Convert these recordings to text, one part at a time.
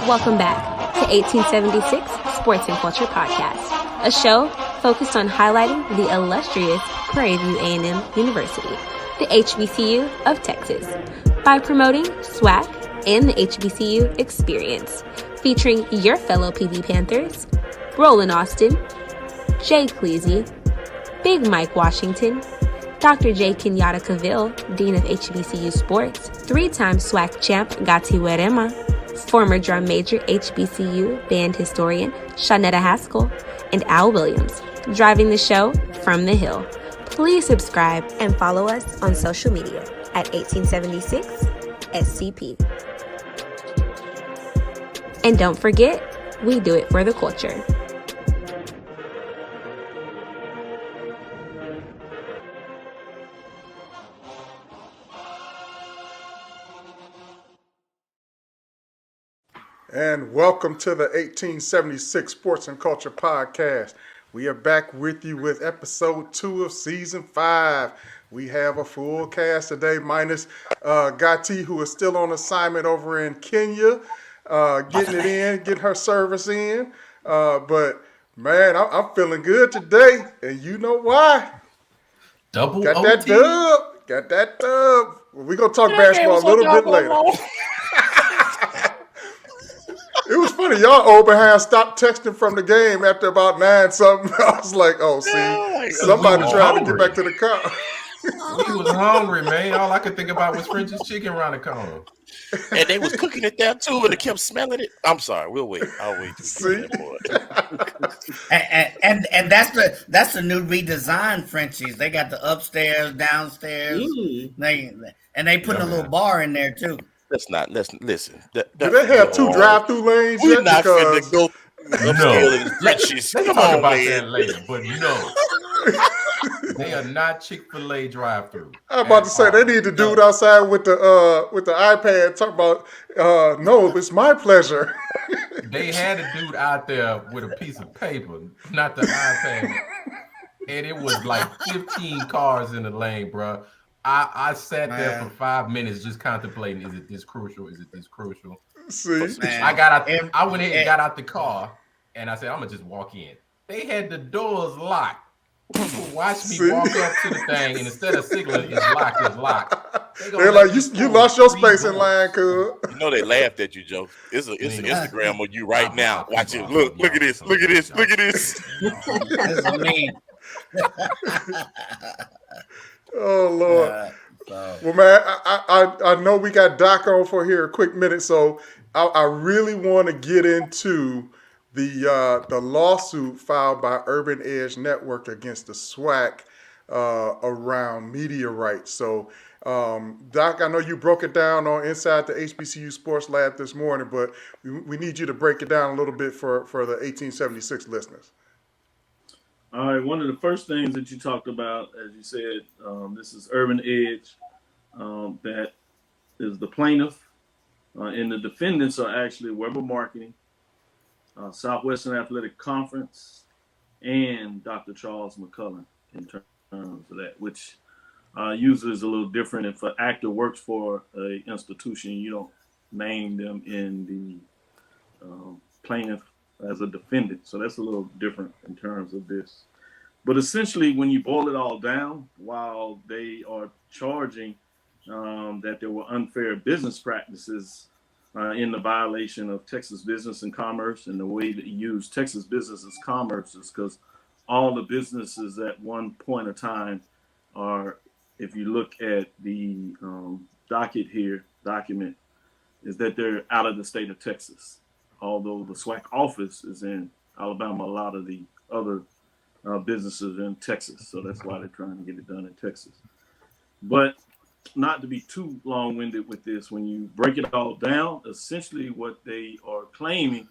Welcome back to 1876 Sports and Culture Podcast, a show focused on highlighting the illustrious Prairie View A&M University, the HBCU of Texas, by promoting SWAC and the HBCU experience, featuring your fellow PV Panthers, Roland Austin, Jay Cleasy, Big Mike Washington, Dr. J. Kenyatta Cavill, Dean of HBCU Sports, three-time SWAC champ Gati Werema, former drum major HBCU band historian Shawnetta Haskell, and Al Williams, driving the show from the Hill. Please subscribe and follow us on social media at 1876 SCP. And don't forget, we do it for the culture. And welcome to the 1876 Sports and Culture Podcast. We are back with you with episode 2 of season 5. We have a full cast today, minus Gati, who is still on assignment over in Kenya, getting her service in. But man, I'm feeling good today, and you know why? Double got OT. Got that dub. We're gonna talk basketball a little bit later. It was funny. Y'all old behind stopped texting from the game after about 9 something. I was like, oh, see, somebody trying to get back to the car. We was hungry, man. All I could think about was French's chicken around the corner. And they was cooking it there too, and they kept smelling it. I'm sorry, we'll wait. I'll wait. See? and that's the new redesigned Frenchies. They got the upstairs, downstairs. They put a little bar in there too. Listen. Do they have 2 drive-through lanes We're yet? not Because finna go upscale in Frenchies. Let's Come talk on, about man. that later. But no, they are not Chick-fil-A drive-through. I'm about to say they need to do it outside with the iPad. Talk about no, it's my pleasure. They had a dude out there with a piece of paper, not the iPad, and it was like 15 cars in the lane, bro. I sat there for 5 minutes just contemplating: is it this crucial? Is it this crucial? See, I got out. I went ahead and got out the car, and I said, "I'm gonna just walk in." They had the doors locked. People watched me walk up to the thing, and instead of signaling, it's locked. They're like, you lost your space in line, cuz. You know they laughed at you, Joe. It's an Instagram of you right now. Watch it. Look at this. Look at this. Look at this. That's me. Oh Lord. Well, man, I know we got Doc on for here a quick minute, so I really want to get into the lawsuit filed by Urban Edge Network against the SWAC around media rights. So, Doc, I know you broke it down on Inside the HBCU Sports Lab this morning, but we need you to break it down a little bit for the 1876 listeners. All right, one of the first things that you talked about, as you said, this is Urban Edge, that is the plaintiff, and the defendants are actually Weber Marketing, Southwestern Athletic Conference, and Dr. Charles McCullen in terms of that, which usually is a little different. If an actor works for an institution, you don't name them in the plaintiff as a defendant. So that's a little different in terms of this. But essentially, when you boil it all down, while they are charging that there were unfair business practices in the violation of Texas Business and Commerce, and the way that you use Texas Business and Commerce is because all the businesses at one point of time are, if you look at the document, is that they're out of the state of Texas. Although the SWAC office is in Alabama, a lot of the other businesses are in Texas. So that's why they're trying to get it done in Texas. But not to be too long-winded with this, when you break it all down, essentially what they are claiming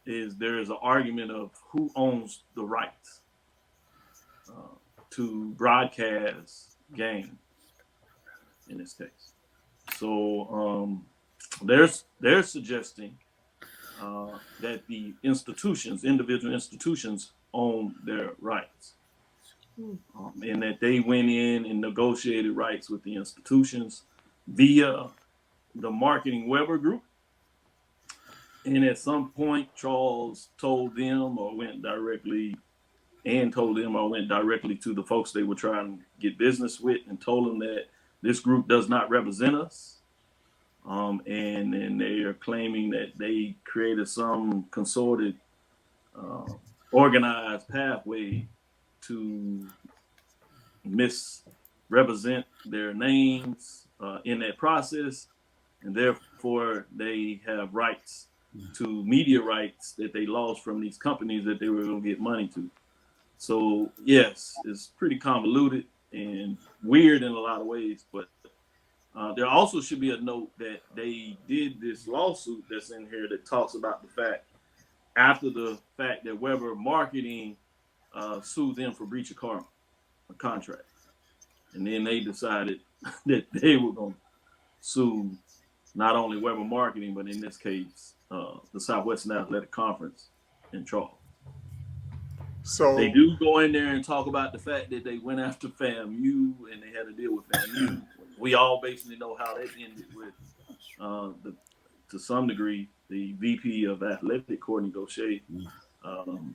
is there is an argument of who owns the rights to broadcast game in this case. So they're suggesting that the individual institutions own their rights. And that they went in and negotiated rights with the institutions via the Marketing Weber Group. And at some point, Charles told them or went directly to the folks they were trying to get business with and told them that this group does not represent us. And then they are claiming that they created some consorted, organized pathway to misrepresent their names in that process. And therefore, they have rights to media rights that they lost from these companies that they were going to get money to. So, yes, it's pretty convoluted and weird in a lot of ways. But there also should be a note that they did this lawsuit that's in here that talks about the fact, after the fact that Weber Marketing sued them for breach of contract. And then they decided that they were going to sue not only Weber Marketing, but in this case, the Southwestern Athletic Conference in Charles. So they do go in there and talk about the fact that they went after FAMU and they had to deal with FAMU. We all basically know how that ended with, to some degree, the VP of Athletic, Courtney Gaucher,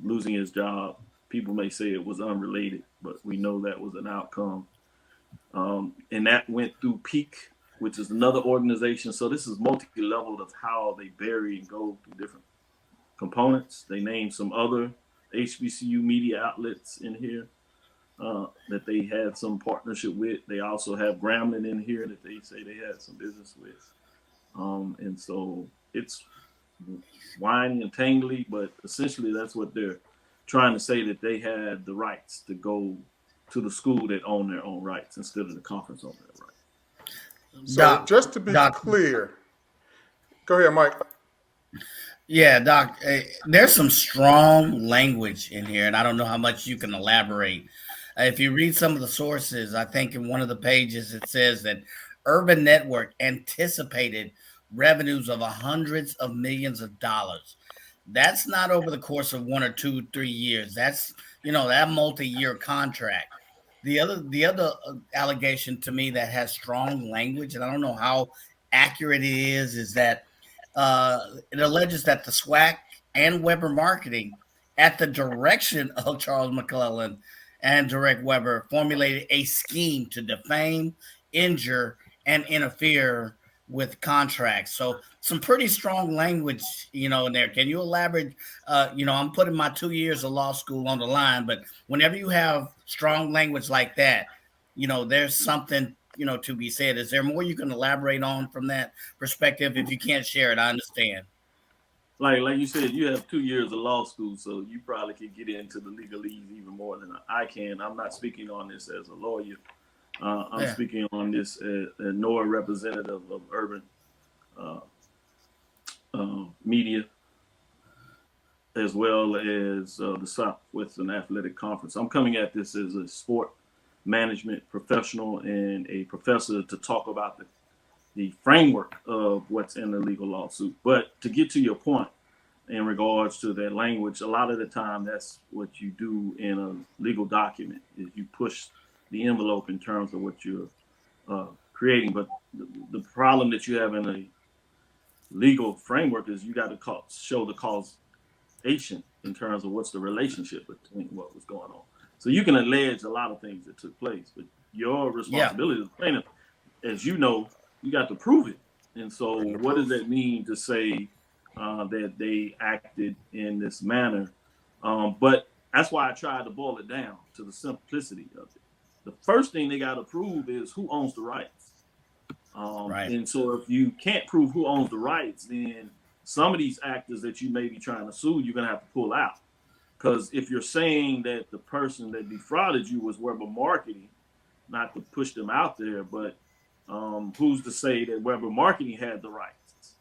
losing his job. People may say it was unrelated, but we know that was an outcome. And that went through Peak, which is another organization. So this is multi-leveled of how they bury and go through different components. They name some other HBCU media outlets in here that they had some partnership with. They also have Grambling in here that they say they had some business with. And so it's whiny and tangly, but essentially that's what they're trying to say, that they had the rights to go to the school that own their own rights instead of the conference owning their rights. So just to be clear, go ahead, Mike. Yeah, Doc, there's some strong language in here, and I don't know how much you can elaborate. If you read some of the sources, I think in one of the pages it says that Urban Network anticipated revenues of hundreds of millions of dollars. That's not over the course of 1 or 2, 3 years. That's, that multi-year contract. The other allegation to me that has strong language, and I don't know how accurate it is that it alleges that the SWAC and Weber Marketing, at the direction of Charles McClellan and Direct Weber, formulated a scheme to defame, injure, and interfere with contracts. So some pretty strong language, in there. Can you elaborate? I'm putting my 2 years of law school on the line, but whenever you have strong language like that, there's something, to be said. Is there more you can elaborate on from that perspective? If you can't share it, I understand. Like you said, you have 2 years of law school, so you probably could get into the legalese even more than I can. I'm not speaking on this as a lawyer. I'm speaking on this as a NOAA representative of urban media, as well as the Southwestern Athletic Conference. I'm coming at this as a sport management professional and a professor to talk about the framework of what's in the legal lawsuit. But to get to your point in regards to that language, a lot of the time that's what you do in a legal document, is you push the envelope in terms of what you're creating. But the problem that you have in a legal framework is you got to show the causation in terms of what's the relationship between what was going on. So you can allege a lot of things that took place, but your responsibility as a plaintiff, as you know, you got to prove it. And so what does that mean to say that they acted in this manner? But that's why I tried to boil it down to the simplicity of it. The first thing they got to prove is who owns the rights. Right. And so if you can't prove who owns the rights, then some of these actors that you may be trying to sue, you're going to have to pull out. Because if you're saying that the person that defrauded you was Weber Marketing, not to push them out there, but who's to say that Weber Marketing had the rights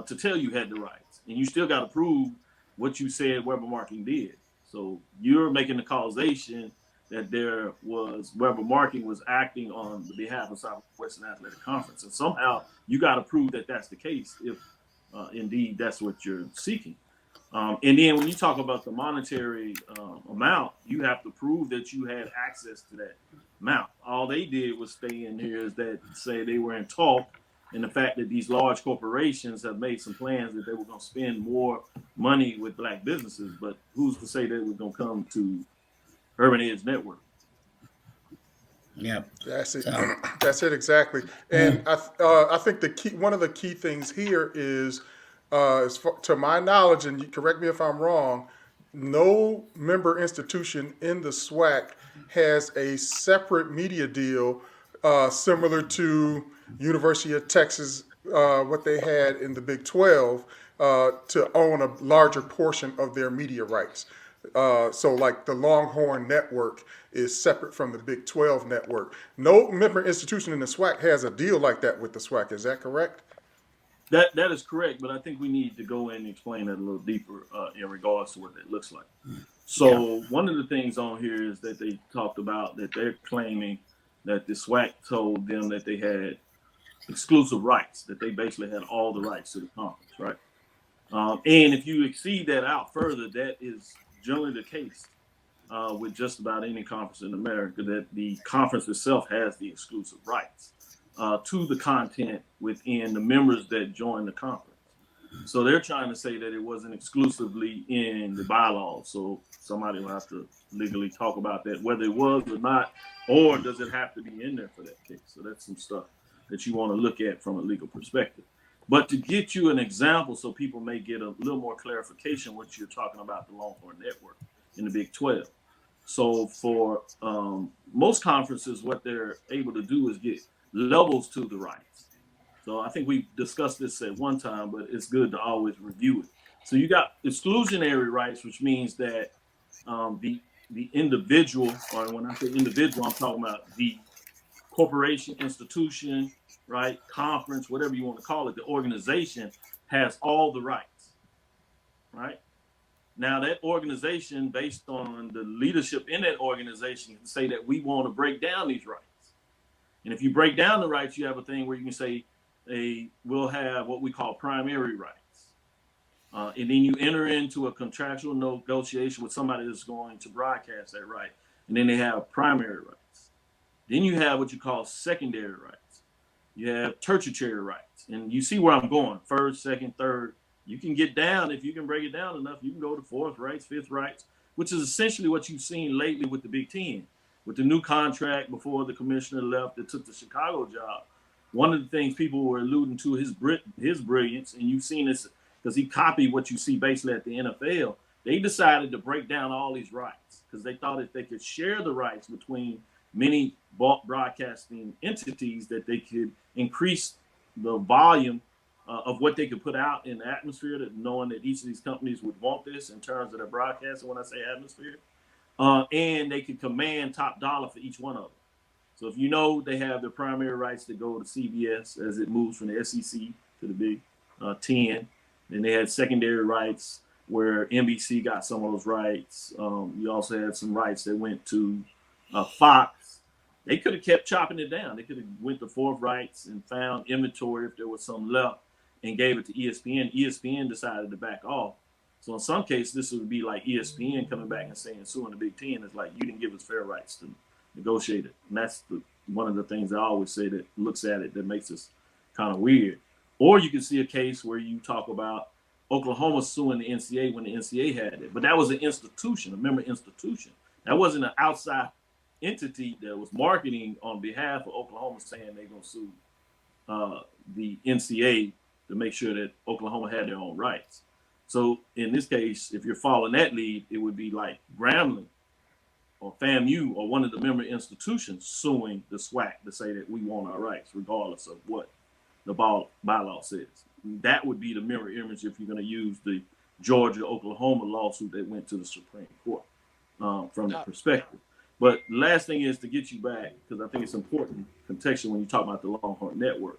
to tell you had the rights? And you still got to prove what you said Weber Marketing did. So you're making the causation that there was Weber Marketing was acting on the behalf of Southwestern Athletic Conference. And somehow you got to prove that that's the case if indeed that's what you're seeking. And then when you talk about the monetary amount, you have to prove that you had access to that amount. All they did was stay in here is that say they were in talk and the fact that these large corporations have made some plans that they were going to spend more money with black businesses, but who's to say they were going to come to Urban Edge Network? Yeah, that's it. That's it exactly. And I think one of the key things here is, to my knowledge, and you correct me if I'm wrong, no member institution in the SWAC has a separate media deal similar to University of Texas, what they had in the Big 12, to own a larger portion of their media rights. So like the Longhorn Network is separate from the Big 12 network. No member institution in the SWAC has a deal like that with the SWAC. Is that correct? That is correct, but I think we need to go in and explain that a little deeper in regards to what that looks like. So one of the things on here is that they talked about that they're claiming that the SWAC told them that they had exclusive rights, that they basically had all the rights to the conference, right? And if you exceed that out further, that is generally the case with just about any conference in America, that the conference itself has the exclusive rights to the content within the members that join the conference. So they're trying to say that it wasn't exclusively in the bylaws. So somebody will have to legally talk about that, whether it was or not, or does it have to be in there for that case? So that's some stuff that you want to look at from a legal perspective. But to get you an example, so people may get a little more clarification, what you're talking about, the Longhorn Network in the Big 12. So for most conferences, what they're able to do is get levels to the rights. So I think we discussed this at one time, but it's good to always review it. So you got exclusionary rights, which means that the individual, or when I say individual, I'm talking about the corporation, institution, right, conference, whatever you want to call it, the organization has all the rights, right? Now that organization, based on the leadership in that organization, can say that we want to break down these rights. And if you break down the rights, you have a thing where you can say, we'll have what we call primary rights. And then you enter into a contractual negotiation with somebody that's going to broadcast that right. And then they have primary rights. Then you have what you call secondary rights. You have tertiary rights. And you see where I'm going. First, second, third. You can get down, if you can break it down enough, you can go to fourth rights, fifth rights, which is essentially what you've seen lately with the Big Ten. With the new contract before the commissioner left that took the Chicago job, one of the things people were alluding to his brilliance, and you've seen this because he copied what you see basically at the NFL. They decided to break down all these rights because they thought if they could share the rights between many broadcasting entities, that they could increase the volume of what they could put out in the atmosphere, that knowing that each of these companies would want this in terms of their broadcasting, when I say atmosphere, and they could command top dollar for each one of them. So if you know they have their primary rights to go to CBS as it moves from the SEC to the Big 10, then they had secondary rights where NBC got some of those rights. You also had some rights that went to Fox. They could have kept chopping it down. They could have went to fourth rights and found inventory if there was some left and gave it to ESPN. ESPN decided to back off. So in some cases, this would be like ESPN coming back and saying, suing the Big Ten, is like, you didn't give us fair rights to negotiate it. And that's one of the things I always say that looks at it that makes us kind of weird. Or you can see a case where you talk about Oklahoma suing the NCAA when the NCAA had it. But that was an institution, a member institution. That wasn't an outside entity that was marketing on behalf of Oklahoma saying they're going to sue the NCAA to make sure that Oklahoma had their own rights. So in this case, if you're following that lead, it would be like Grambling or FAMU or one of the member institutions suing the SWAC to say that we want our rights, regardless of what the bylaw says. That would be the mirror image if you're going to use the Georgia-Oklahoma lawsuit that went to the Supreme Court from that perspective. But the last thing is to get you back, because I think it's important contextually when you talk about the Longhorn Network.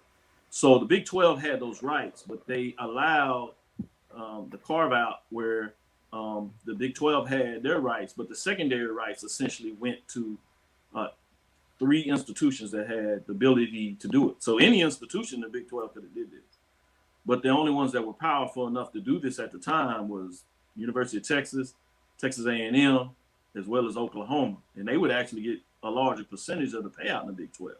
So the Big 12 had those rights, but they allowed the carve out where the Big 12 had their rights, but the secondary rights essentially went to three institutions that had the ability to do it. So any institution in the Big 12 could have did this. But the only ones that were powerful enough to do this at the time was University of Texas, Texas A&M, as well as Oklahoma. And they would actually get a larger percentage of the payout in the Big 12.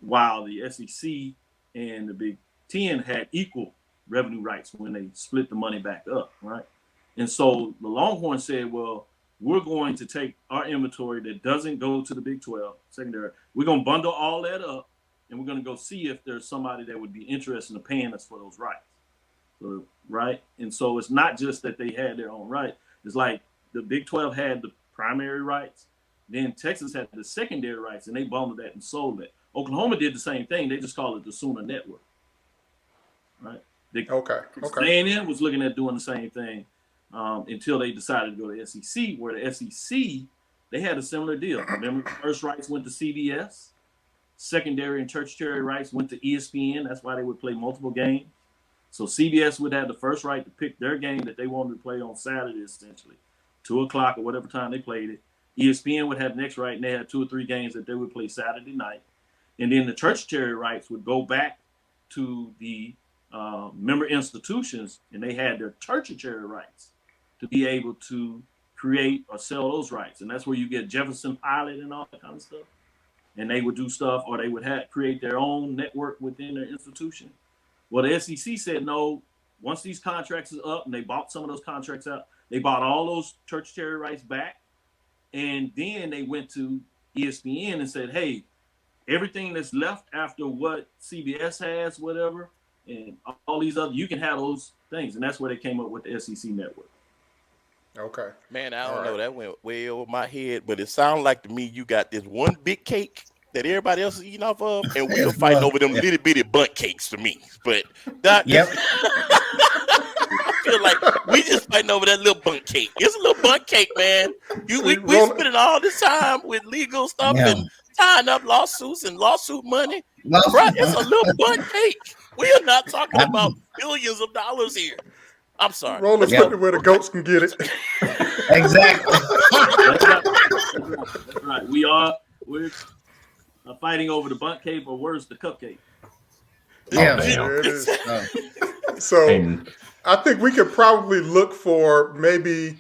While the SEC and the Big Ten had equal revenue rights when they split the money back up, right? And so the Longhorns said, well, we're going to take our inventory that doesn't go to the Big 12 secondary. We're going to bundle all that up, and we're going to go see if there's somebody that would be interested in paying us for those rights. So, right? And so it's not just that they had their own right. It's like the Big 12 had the primary rights. Then Texas had the secondary rights, and they bundled that and sold it. Oklahoma did the same thing. They just called it the Sooner Network. Right? Okay. A&M was looking at doing the same thing. Until they decided to go to SEC, where the SEC, they had a similar deal. Remember, first rights went to CBS, secondary and tertiary rights went to ESPN. That's why they would play multiple games. So CBS would have the first right to pick their game that they wanted to play on Saturday, essentially, 2:00 or whatever time they played it. ESPN would have the next right, and they had 2 or 3 games that they would play Saturday night. And then the tertiary rights would go back to the member institutions, and they had their tertiary rights to be able to create or sell those rights. And that's where you get Jefferson Pilot and all that kind of stuff. And they would do stuff, or they would create their own network within their institution. Well, the SEC said, no, once these contracts are up, and they bought some of those contracts out, they bought all those tertiary rights back. And then they went to ESPN and said, hey, everything that's left after what CBS has, whatever, and all these other, you can have those things. And that's where they came up with the SEC network. Okay. Man, I don't know. That went way over my head, but it sounded like to me you got this one big cake that everybody else is eating off of, and we're fighting over them little bitty Bundt cakes to me. But that, I feel like we just fighting over that little Bundt cake. It's a little Bundt cake, man. We spending all this time with legal stuff and tying up lawsuits and lawsuit money. Bruh, it's a little Bundt cake. We are not talking about billions of dollars here. I'm sorry. Roland's putting it where the goats can get it. Exactly. That's right. We're fighting over the Bundt cake, or worse, the cupcake. Yeah. There it is. So I think we could probably look for maybe,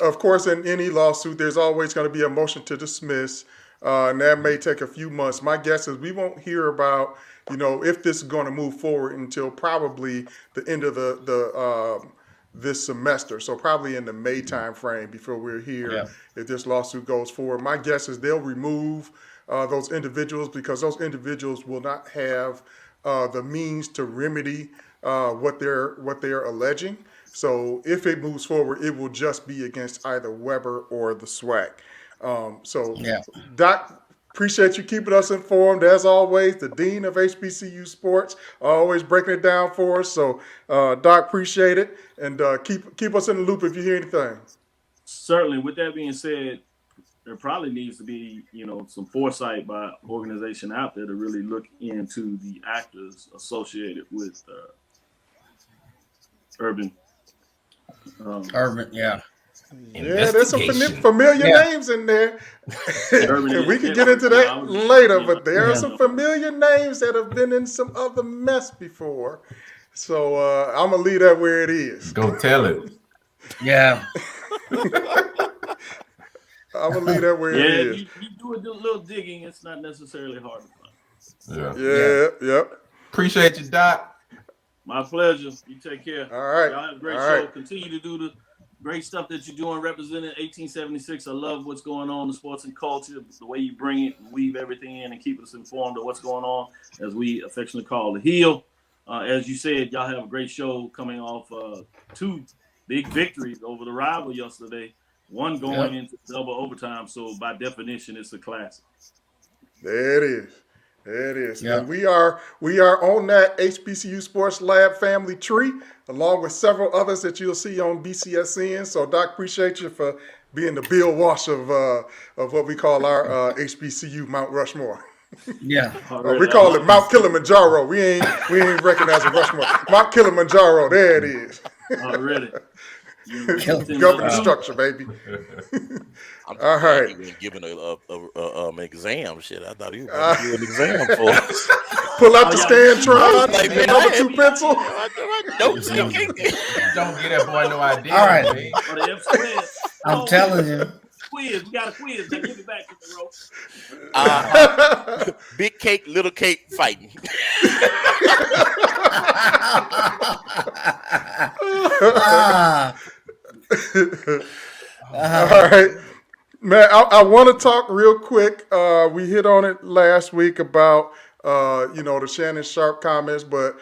of course, in any lawsuit, there's always going to be a motion to dismiss, and that may take a few months. My guess is we won't hear about, if this is going to move forward until probably the end of this semester. So probably in the May time frame before we're here, if this lawsuit goes forward. My guess is they'll remove those individuals, because those individuals will not have the means to remedy what they're alleging. So if it moves forward, it will just be against either Weber or the SWAC. Doc, appreciate you keeping us informed. As always, the Dean of HBCU Sports, always breaking it down for us. So, Doc, appreciate it. And keep us in the loop if you hear anything. Certainly. With that being said, there probably needs to be, some foresight by organization out there to really look into the actors associated with urban. There's some familiar names in there. And we can get into that later, but there are some familiar names that have been in some other mess before. So I'm going to leave that where it is. Go tell it. Yeah. I'm going to leave that where it is. You do a little digging. It's not necessarily hard to find. Yeah. Appreciate you, Doc. My pleasure. You take care. All right. Y'all have a great show. Continue to do the great stuff that you're doing representing 1876. I love what's going on in sports and culture, the way you bring it and weave everything in and keep us informed of what's going on, as we affectionately call the heel. As you said, y'all have a great show coming off 2 big victories over the rival yesterday. One going into double overtime, so by definition, it's a classic. There it is. Yep. And we are on that HBCU Sports Lab family tree, along with several others that you'll see on BCSN. So, Doc, appreciate you for being the Bill Walsh of what we call our HBCU Mount Rushmore. Yeah, we call it Mount Kilimanjaro. We ain't recognizing Rushmore. Mount Kilimanjaro. There it is. Already. Government structure, baby. All right. He was giving an exam. Shit, I thought he was going to do an exam for us. Pull out the Scantron, the number 2 pencil. Don't give that boy no idea. All right. I'm telling you. quiz. We got a quiz. Now give it back to me, bro. Big cake, little cake fighting. All right. Man, I want to talk real quick. We hit on it last week about, the Shannon Sharp comments, but,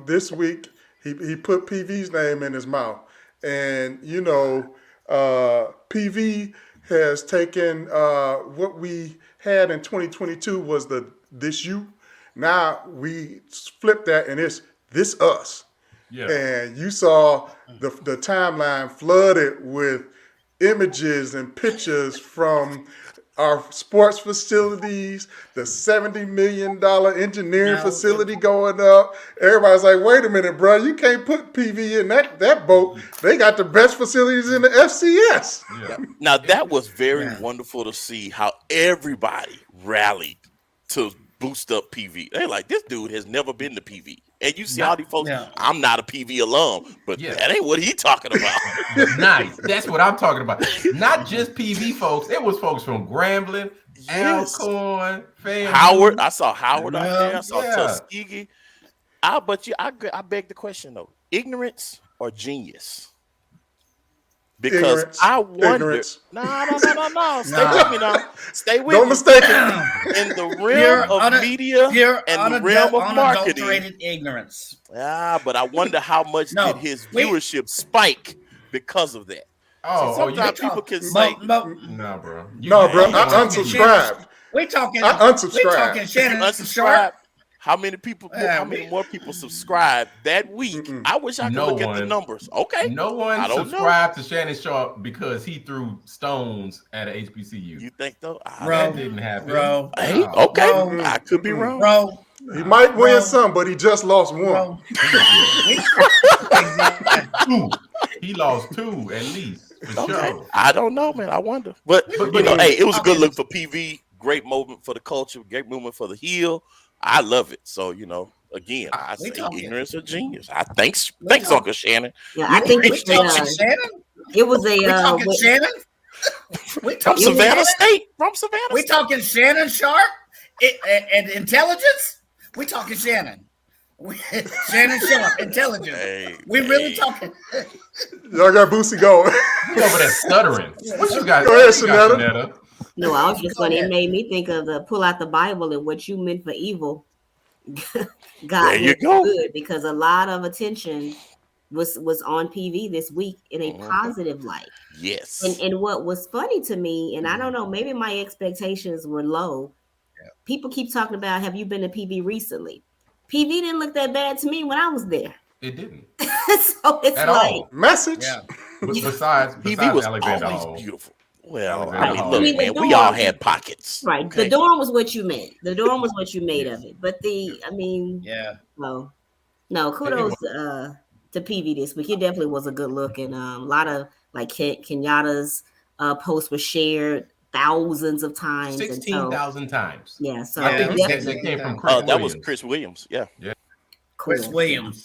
this week he put PV's name in his mouth. And, PV has taken what we had in 2022 was this you. Now we flip that and it's this us. Yeah. And you saw the timeline flooded with images and pictures from our sports facilities, the $70 million engineering facility going up. Everybody's like, wait a minute, bro, you can't put PV in that boat. They got the best facilities in the FCS. Yeah. Now, that was very wonderful to see how everybody rallied to boost up PV. They're like, this dude has never been to PV. And you see all these folks, I'm not a PV alum, but that ain't what he talking about. Nice. That's what I'm talking about. Not just PV folks. It was folks from Grambling, Alcorn, Howard. I saw Howard out there. I saw Tuskegee. I beg the question, though. Ignorance or genius? Because ignorance. I wonder. No. Stay with me now. Stay with me. Don't mistake it. In the realm of media and the realm of marketing. Ignorance. But I wonder how much did his viewership spike because of that. Sometimes people can say, no, bro. I unsubscribed. I unsubscribed. We talking Shannon Sharp. How many more people subscribed that week? I wish I could look at the numbers. Okay. No one subscribed to Shannon Sharp because he threw stones at an HBCU. You think though? That didn't happen. Bro. Hey, okay. Bro. I could be wrong. Bro. He might win some, but he just lost one. He lost two at least. For sure. I don't know, man. I wonder. But it was a good look for PV. Great moment for the culture. Great moment for the heel. I love it. So, again, I say ignorance or genius. Thanks, Uncle Shannon. Yeah, I think it's it was a Shannon? From Savannah State. We talking Shannon Sharp and intelligence? We talking Shannon. Shannon Sharp, intelligence. We really talking. Y'all got Boosie going. You over there stuttering. What you got? Go ahead, Shanetta. No, I was just funny. It made me think of the pull out the Bible and what you meant for evil. God meant for good, because a lot of attention was on PV this week in a positive light. Yes. And what was funny to me, and I don't know, maybe my expectations were low. People keep talking about, have you been to PV recently? PV didn't look that bad to me when I was there. It didn't. So it's at like all. Message. Yeah. Besides PV was Alexander always Hall. beautiful. Well, look, man, we all had pockets. Right. Okay? The dorm was what you meant. The dorm was what you made of it. But no, kudos to PV this week. It definitely was a good look. And a lot of Kenyatta's posts were shared thousands of times. 16,000 times. Yeah. So I think that came from Chris Williams. That was Chris Williams. Yeah. Cool. Chris Williams.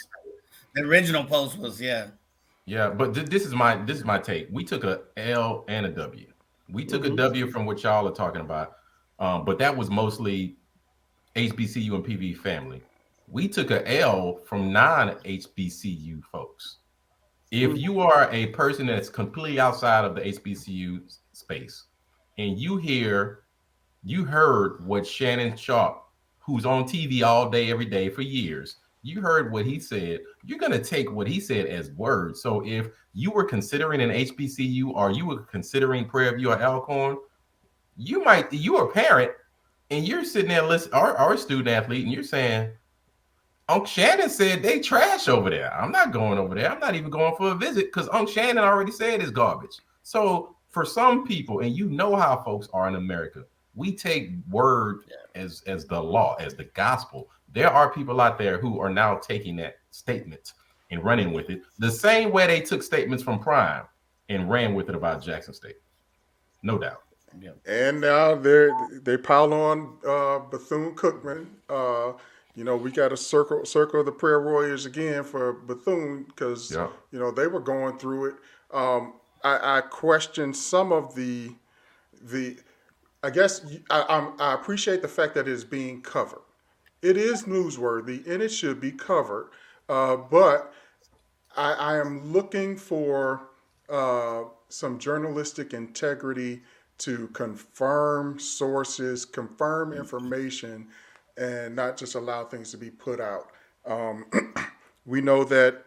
The original post was, Yeah, but this is my take. We took a L and a W. We took a W from what y'all are talking about, but that was mostly HBCU and PV family. We took a L from non-HBCU folks. If you are a person that's completely outside of the HBCU space, and you heard what Shannon Sharp, who's on TV all day, every day for years, you heard what he said, you're going to take what he said as word. So if you were considering an HBCU or you were considering Prairie View or Alcorn, you are a parent and you're sitting there listening, or a student athlete, and you're saying, Unc Shannon said they trash over there. I'm not going over there. I'm not even going for a visit because Unc Shannon already said it's garbage. So for some people, and you know how folks are in America, we take word as the law, as the gospel. There are people out there who are now taking that statement and running with it the same way they took statements from Prime and ran with it about Jackson State. No doubt. Yeah. And now they pile on Bethune-Cookman. We got to circle the prayer warriors again for Bethune because they were going through it. I question some of the. I guess I appreciate the fact that it is being covered. It is newsworthy and it should be covered, but I am looking for some journalistic integrity to confirm sources, confirm information, and not just allow things to be put out. We know that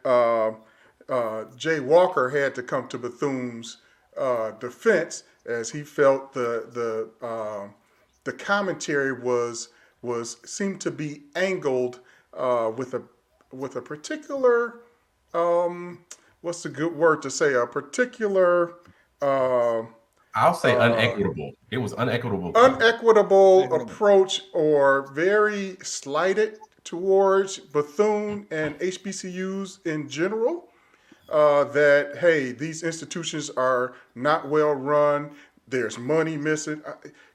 Jay Walker had to come to Bethune's defense as he felt the commentary was seemed to be angled with a particular what's the good word to say, a particular I'll say unequitable. It was unequitable approach, or very slighted towards Bethune and HBCUs in general. That, hey, these institutions are not well run. There's money missing.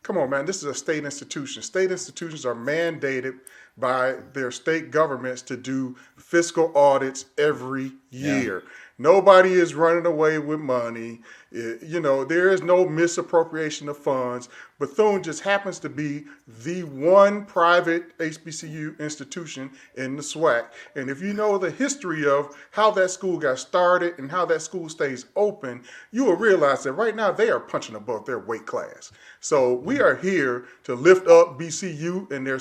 Come on, man. This is a state institution. State institutions are mandated by their state governments to do fiscal audits every year. Yeah. Nobody is running away with money. There is no misappropriation of funds. Bethune just happens to be the one private HBCU institution in the SWAC. And if you know the history of how that school got started and how that school stays open, you will realize that right now they are punching above their weight class. So we are here to lift up BCU and their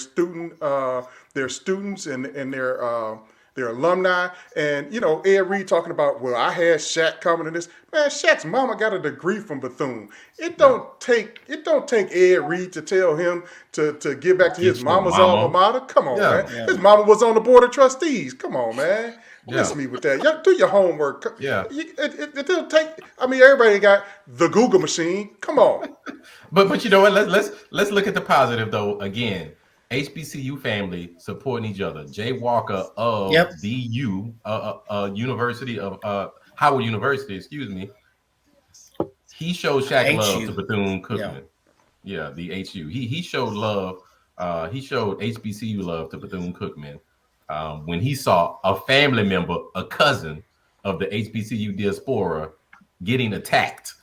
students and their alumni. And, Ed Reed talking about, well, I had Shaq coming to this. Man, Shaq's mama got a degree from Bethune. It don't take Ed Reed to tell him to get back to his mama's alma mater. Come on, man. Yeah. His mama was on the board of trustees. Come on, man. Miss me with that. Do your homework. Yeah. It don't take. Everybody got the Google machine. Come on. But you know what? Let's look at the positive though. Again, HBCU family supporting each other. Jay Walker of the University of Howard University, excuse me. He showed Shaq love to Bethune-Cookman. Yeah, the HU. He showed love. He showed HBCU love to Bethune-Cookman when he saw a family member, a cousin of the HBCU diaspora, getting attacked.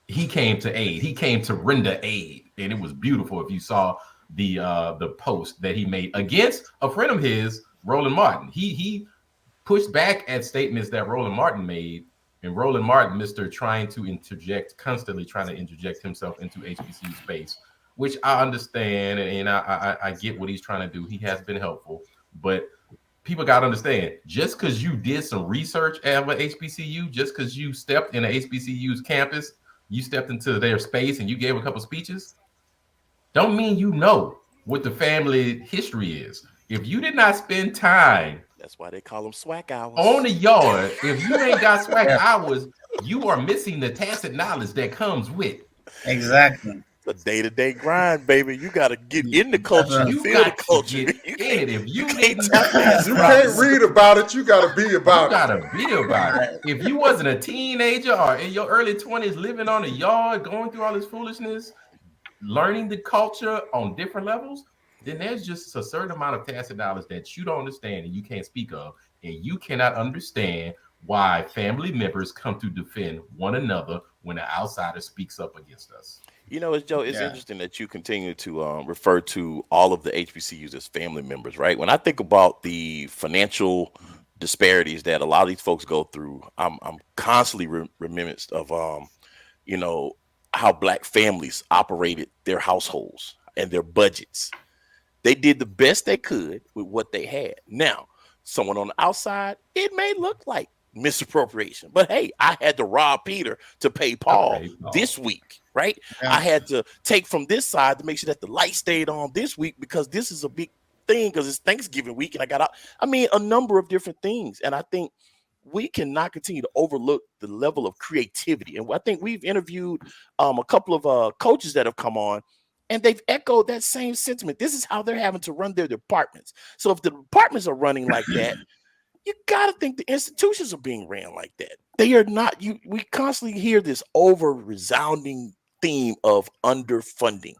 He came to aid. He came to render aid, and it was beautiful. If you saw the post that he made against a friend of his, Roland Martin. He pushed back at statements that Roland Martin made, and Roland Martin, constantly trying to interject himself into HBCU space, which I understand, and I get what he's trying to do. He has been helpful, but people got to understand, just because you did some research at an HBCU, just because you stepped in an HBCU's campus, you stepped into their space and you gave a couple speeches, don't mean you know what the family history is. If you did not spend time, that's why they call them SWAC hours, on the yard, if you ain't got SWAC hours, you are missing the tacit knowledge that comes with. Exactly. The day-to-day grind, baby. You got to get in the culture. You feel the culture. You can't read about it. You got to be about it. You got to be about it. If you wasn't a teenager or in your early 20s living on the yard, going through all this foolishness, learning the culture on different levels, then there's just a certain amount of tacit knowledge that you don't understand and you can't speak of, and you cannot understand why family members come to defend one another when an outsider speaks up against us. Joe, it's interesting that you continue to refer to all of the HBCUs as family members, right? When I think about the financial disparities that a lot of these folks go through, I'm constantly reminisced of, how Black families operated their households and their budgets. They did the best they could with what they had. Now, someone on the outside, it may look like misappropriation, but hey, I had to rob Peter to pay Paul this week, right? Yeah. I had to take from this side to make sure that the light stayed on this week because this is a big thing because it's Thanksgiving week and I got out. A number of different things. And I think we cannot continue to overlook the level of creativity. And I think we've interviewed a couple of coaches that have come on, and they've echoed that same sentiment. This is how they're having to run their departments. So if the departments are running like that, you got to think the institutions are being ran like that. They are not. We constantly hear this over resounding theme of underfunding.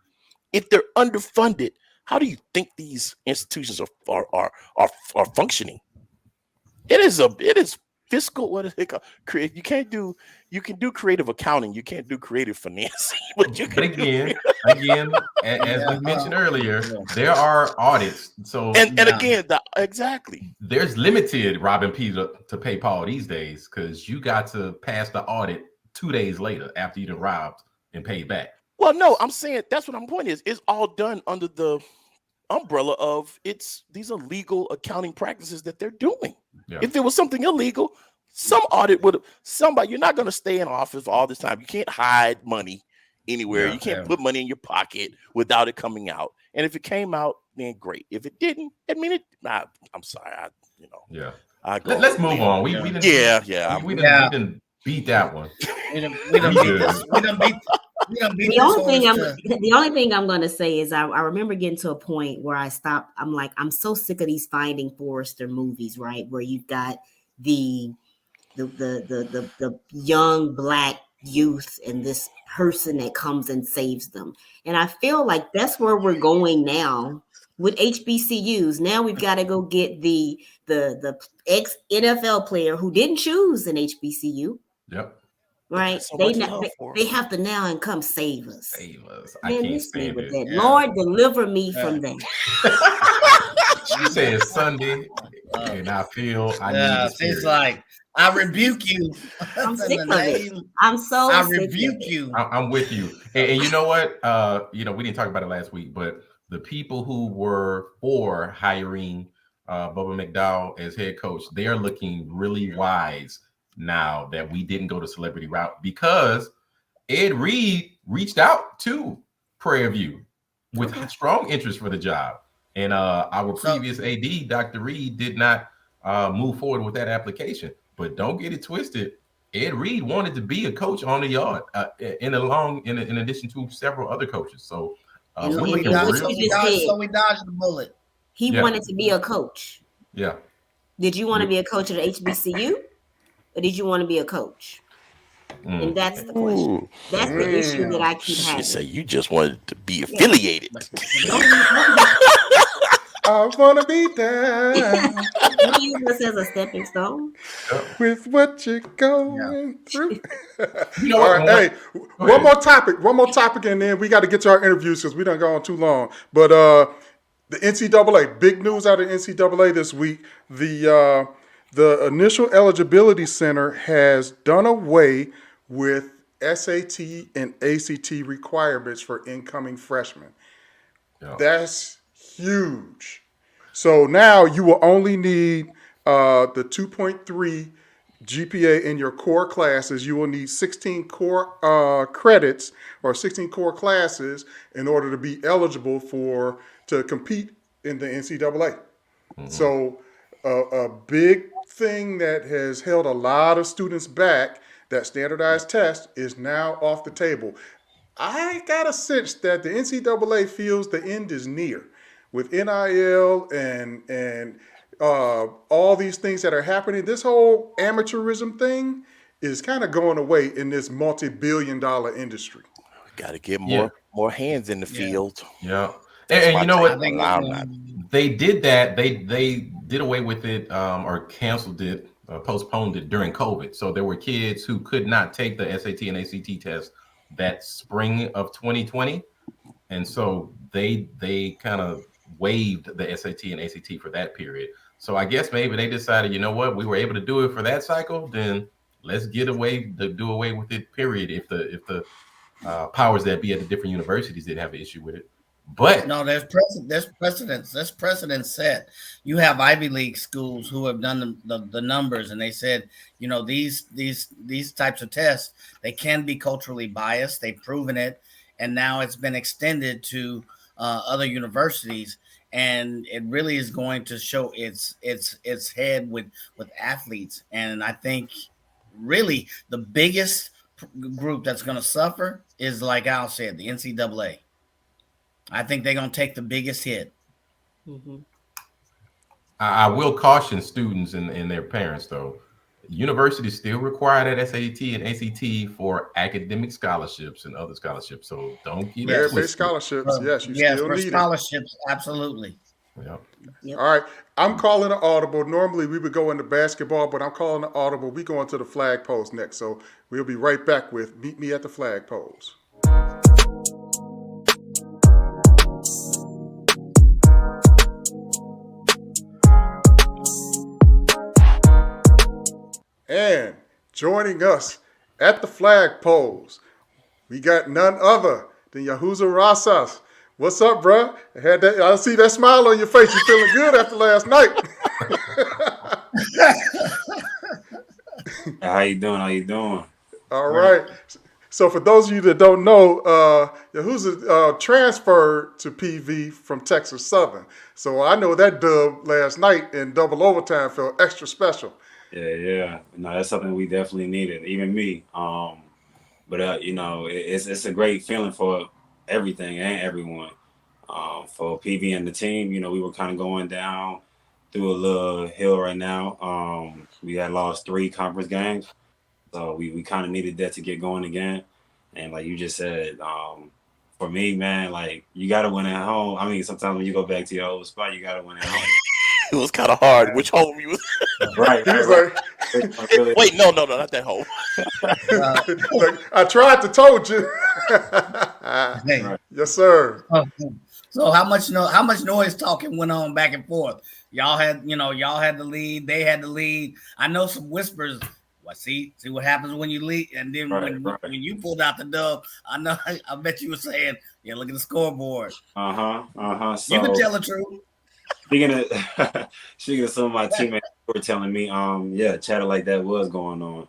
If they're underfunded, how do you think these institutions are functioning? It is fiscal, what is it called? You can do creative accounting. You can't do creative financing. But you can again, as we mentioned earlier, there are audits. So and again, exactly. There's limited Robin P to pay Paul these days because you got to pass the audit 2 days later after you'd robbed and paid back. Well, no, I'm saying that's what I'm pointing is. It's all done under the umbrella of these are legal accounting practices that they're doing. Yeah. If there was something illegal, some audit would somebody. You're not going to stay in office all this time. You can't hide money anywhere. You can't put money in your pocket without it coming out. And if it came out, then great. If it didn't, I mean it. I'm sorry. Let's move on. We didn't beat that one. The only thing I'm going to say is I remember getting to a point where I stopped. I'm like, I'm so sick of these Finding Forrester movies, right? Where you've got the young Black youth and this person that comes and saves them. And I feel like that's where we're going now with HBCUs. Now we've got to go get the ex NFL player who didn't choose an HBCU. Yep. Right, so they have to now and come save us. Save us. Man, I can't stand it. That. Yeah. Lord, deliver me from that. You say it's Sunday, and I feel I need to. It's like I rebuke you. I'm sick of it. I'm so. I rebuke you. I'm with you. And you know what? We didn't talk about it last week, but the people who were for hiring Bubba McDowell as head coach, they are looking really wise now that we didn't go the celebrity route because Ed Reed reached out to Prairie View with strong interest for the job. And our previous AD, Dr. Reed, did not move forward with that application. But don't get it twisted. Ed Reed wanted to be a coach on the yard in addition to several other coaches. So we dodged the bullet. He wanted to be a coach. Yeah. Did you want to be a coach at HBCU? Or did you want to be a coach? And that's the question. That's the issue that I keep having. She said you just wanted to be affiliated. I want to be there. Don't use this as a stepping stone. With what you're going through. All right, hey, one more topic, and then we got to get to our interviews because we done gone too long. But the NCAA, big news out of NCAA this week. The Initial Eligibility Center has done away with SAT and ACT requirements for incoming freshmen. Yeah. That's huge. So now you will only need the 2.3 GPA in your core classes. You will need 16 core credits or 16 core classes in order to be eligible to compete in the NCAA. Mm-hmm. So a big thing that has held a lot of students back, that standardized test, is now off the table. I got a sense that the NCAA feels the end is near with NIL and all these things that are happening. This whole amateurism thing is kind of going away in this multi-billion-dollar industry. We got to get more hands in the field. Yeah. And you know what? They did that. They did away with it or canceled it, postponed it during COVID. So there were kids who could not take the SAT and ACT test that spring of 2020. And so they kind of waived the SAT and ACT for that period. So I guess maybe they decided, you know what, we were able to do it for that cycle, then let's do away with it, period. If the powers that be at the different universities didn't have an issue with it. But no, there's precedence. There's precedent set. You have Ivy League schools who have done the numbers, and they said, these types of tests, they can be culturally biased. They've proven it, and now it's been extended to other universities, and it really is going to show its head with athletes. And I think really the biggest group that's going to suffer is, like Al said, the NCAA. I think they're going to take the biggest hit. Mm-hmm. I will caution students and their parents, though. Universities still require that SAT and ACT for academic scholarships and other scholarships. So don't get it twisted. Scholarships, yes, you still for need scholarships, absolutely. Yep. All right. I'm calling an audible. Normally we would go into basketball, but I'm calling an audible. We go into the flag post next. So we'll be right back with Meet Me at the Flag Post. And joining us at the flag poles, we got none other than Yahuza Rasas. What's up, bro? I see that smile on your face. You feeling good after last night? How you doing? All right. So for those of you that don't know, Yahuza transferred to PV from Texas Southern. So I know that dub last night in double overtime felt extra special. Yeah. No, that's something we definitely needed, even me. But it's a great feeling for everything and everyone. For PV and the team, we were kind of going down through a little hill right now. We had lost 3 conference games, so we kind of needed that to get going again. And like you just said, for me, man, like you got to win at home. I mean, sometimes when you go back to your old spot, you got to win at home. It was kind of hard. Which home you was? Right. Wait, no, not that home. Like, I tried to told you. Yes, sir. So how much noise talking went on back and forth? Y'all had the lead. They had the lead. I know some whispers. Well, see what happens when you lead, and then when you pulled out the dub, I bet you were saying, yeah, look at the scoreboard. So, you can tell the truth. Speaking of some of my teammates were telling me, chatter like that was going on.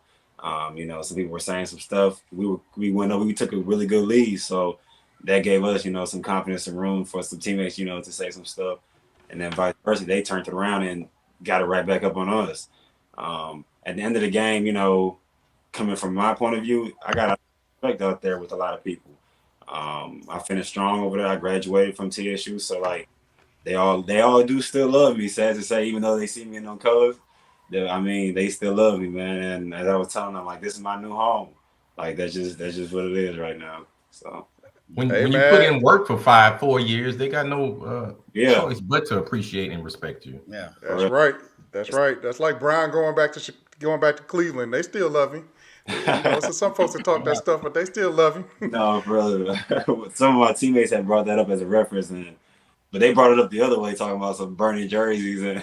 Some people were saying some stuff. We went up, we took a really good lead, so that gave us, some confidence and room for some teammates, to say some stuff. And then vice versa, they turned it around and got it right back up on us. At the end of the game, coming from my point of view, I got respect out there with a lot of people. I finished strong over there. I graduated from TSU, so like they all do still love me. Sad to say, even though they see me in them colors, they still love me, man. And as I was telling them, like, this is my new home. Like that's just what it is right now. So. When you put in work for 4 years, they got no choice but to appreciate and respect you. Yeah, that's right. That's like Brian going back to Cleveland. They still love him. So some folks that talk that stuff, but they still love him. No, brother. Some of my teammates had brought that up as a reference, but they brought it up the other way, talking about some burning jerseys. And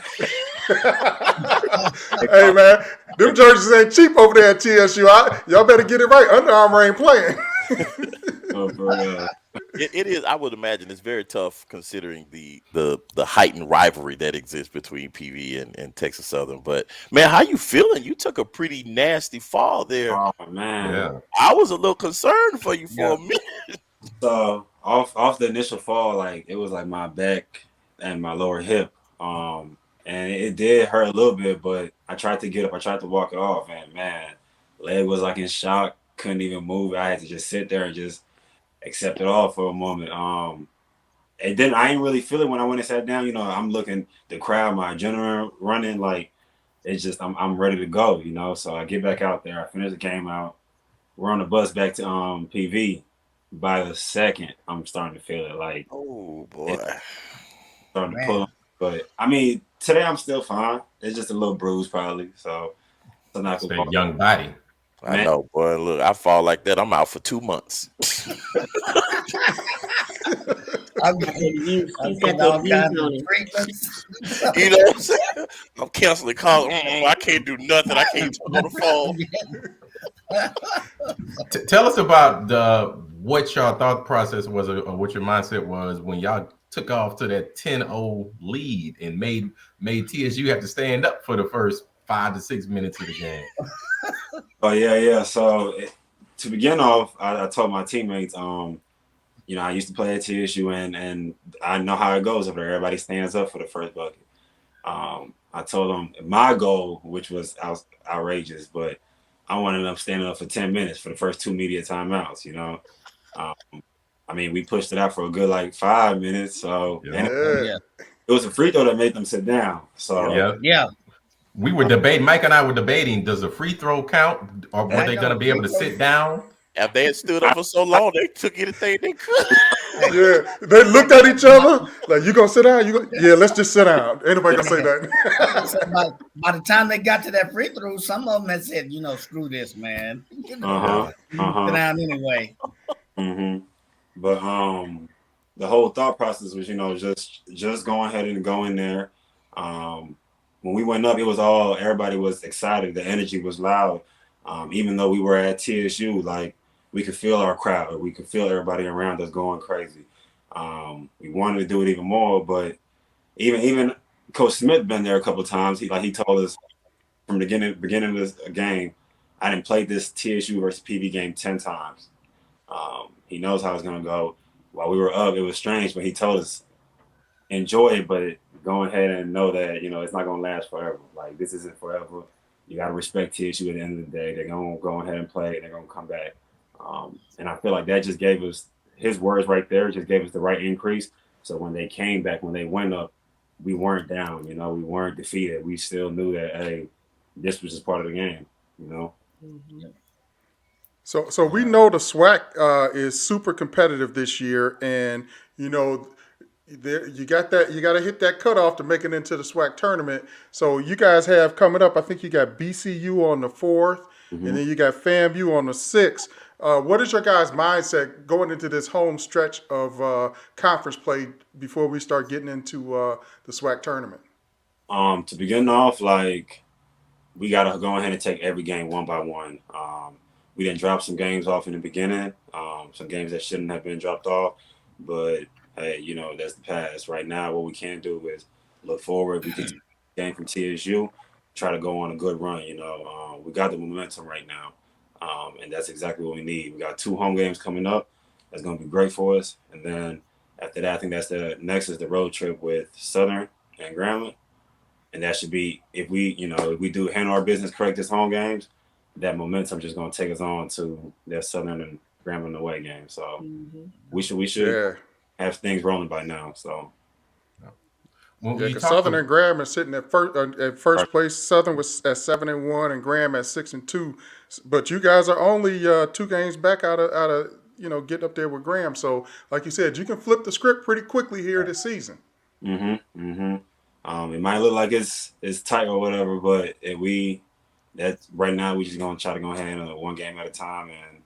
hey, man, them jerseys ain't cheap over there at TSU. Y'all better get it right. Under Armour ain't playing. It is. I would imagine it's very tough considering the heightened rivalry that exists between PV and Texas Southern. But man, how you feeling? You took a pretty nasty fall there. Oh man, yeah. I was a little concerned for you for a minute. So off the initial fall, like it was like my back and my lower hip, and it did hurt a little bit. But I tried to get up. I tried to walk it off, and man, leg was like in shock. Couldn't even move. I had to just sit there and just accept it all for a moment. And then I ain't really feel it when I went and sat down. I'm looking the crowd, my adrenaline running, like it's just I'm ready to go. So I get back out there. I finish the game out. We're on the bus back to PV. By the second, I'm starting to feel it. Like, oh boy, starting to pull on. But I mean, today I'm still fine. It's just a little bruise, probably. So it's not a young body. I know, boy. Look, I fall like that, I'm out for 2 months. I'm getting all kinds of treatments. You know what I'm saying? I'm canceling calls. I can't do nothing. I can't talk on the phone. Tell us about what your thought process was, or what your mindset was when y'all took off to that 10-0 lead and made TSU have to stand up for the first 5 to 6 minutes of the game. Oh yeah. So to begin off, I told my teammates, I used to play at TSU, and I know how it goes over there. Everybody stands up for the first bucket. I told them my goal, which was outrageous, but I wanted them standing up for 10 minutes for the first 2 media timeouts. We pushed it out for a good 5 minutes. So it was a free throw that made them sit down. So yeah. We were debating. Mike and I were debating: does a free throw count, or were they going to be able to sit down? If they had stood up for so long, they took anything they could. Yeah, they looked at each other like, "You gonna sit down? Yeah, let's just sit down. Ain't nobody gonna say that." By the time they got to that free throw, some of them had said, "Screw this, man. Sit down anyway." Mm-hmm. But the whole thought process was, just go ahead and go in there. When we went up, it was everybody was excited. The energy was loud. Even though we were at TSU, like we could feel our crowd. We could feel everybody around us going crazy. We wanted to do it even more, but even Coach Smith been there a couple of times. He told us from the beginning of this game, I didn't play this TSU versus PV game 10 times. He knows how it's gonna go. While we were up, it was strange, but he told us enjoy it, but go ahead and know that it's not gonna last forever. Like this isn't forever. You gotta respect TSU at the end of the day. They're gonna go ahead and play. They're gonna come back. And I feel like that just gave us his words right there. Just gave us the right increase. So when they came back, when they went up, we weren't down. We weren't defeated. We still knew that this was just part of the game. Mm-hmm. So we know the SWAC is super competitive this year, and you got to hit that cutoff to make it into the SWAC tournament. So you guys have coming up, I think you got BCU on the 4th, and then you got FAMU on the 6th. What is your guys' mindset going into this home stretch of conference play before we start getting into the SWAC tournament? To begin off, we got to go ahead and take every game one by one. We didn't drop some games off in the beginning, some games that shouldn't have been dropped off, but hey, that's the past. Right now, what we can do is look forward. We can take a game from TSU, try to go on a good run. We got the momentum right now, and that's exactly what we need. We got 2 home games coming up. That's going to be great for us. And then after that, I think that's the next is the road trip with Southern and Grambling. And that should be, if we do handle our business correct this home games, that momentum just going to take us on to their Southern and Grambling away game. So we should have things rolling by now. So because Southern and Graham are sitting at first place. Southern was at 7-1 and Graham at 6-2. But you guys are only 2 games back out of getting up there with Graham. So like you said, you can flip the script pretty quickly here this season. It might look like it's tight or whatever, but that's right now we just gonna try to go ahead and one game at a time, and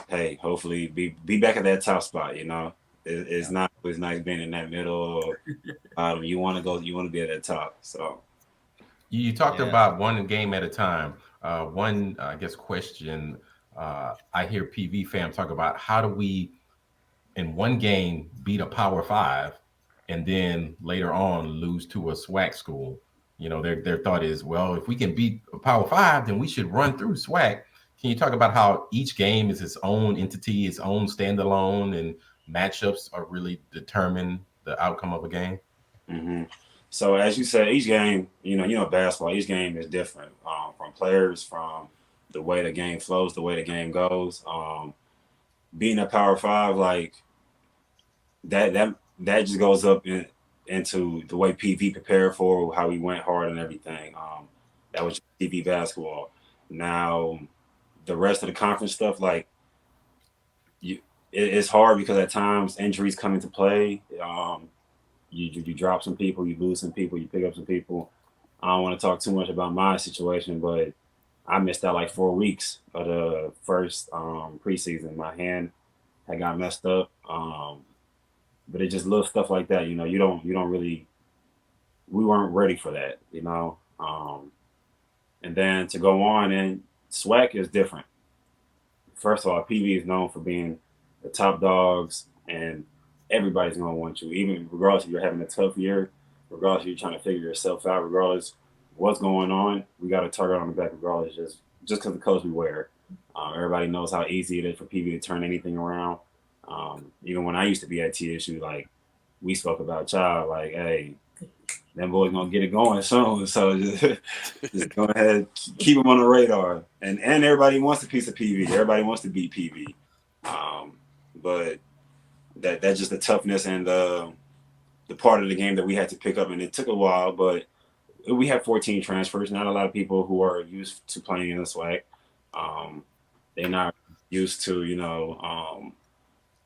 hey, hopefully be back at that top spot. It's not always nice being in that middle. You want to be at that top. So you talked about one game at a time. One I guess question I hear PV fam talk about: how do we in one game beat a Power 5 and then later on lose to a SWAC school? Their thought is, well, if we can beat a Power 5, then we should run through SWAC. Can you talk about how each game is its own entity, its own standalone, and matchups are really determine the outcome of a game? So as you said, each game, basketball, each game is different from players, from the way the game flows, the way the game goes. Being a Power 5, that just goes up into the way PV prepared for, how we went hard and everything. That was PV basketball. Now, the rest of the conference stuff, it's hard because at times injuries come into play. You drop some people, you lose some people, you pick up some people. I don't want to talk too much about my situation, but I missed out 4 weeks of the first preseason. My hand had got messed up. But it just little stuff like that, you don't really, we weren't ready for that, and then to go on, and SWAC is different. First of all, PV is known for being the top dogs, and everybody's going to want you, even regardless if you're having a tough year, regardless if you're trying to figure yourself out, regardless what's going on, we got a target on the back regardless, just because of the colors we wear. Everybody knows how easy it is for PV to turn anything around. Even when I used to be at TSU, we spoke about hey, them boys gonna get it going soon. So just go ahead, keep them on the radar. And everybody wants a piece of PV. Everybody wants to beat PV. But that's just the toughness and the part of the game that we had to pick up, and it took a while. But we had 14 transfers. Not a lot of people who are used to playing in the SWAC. They're not used to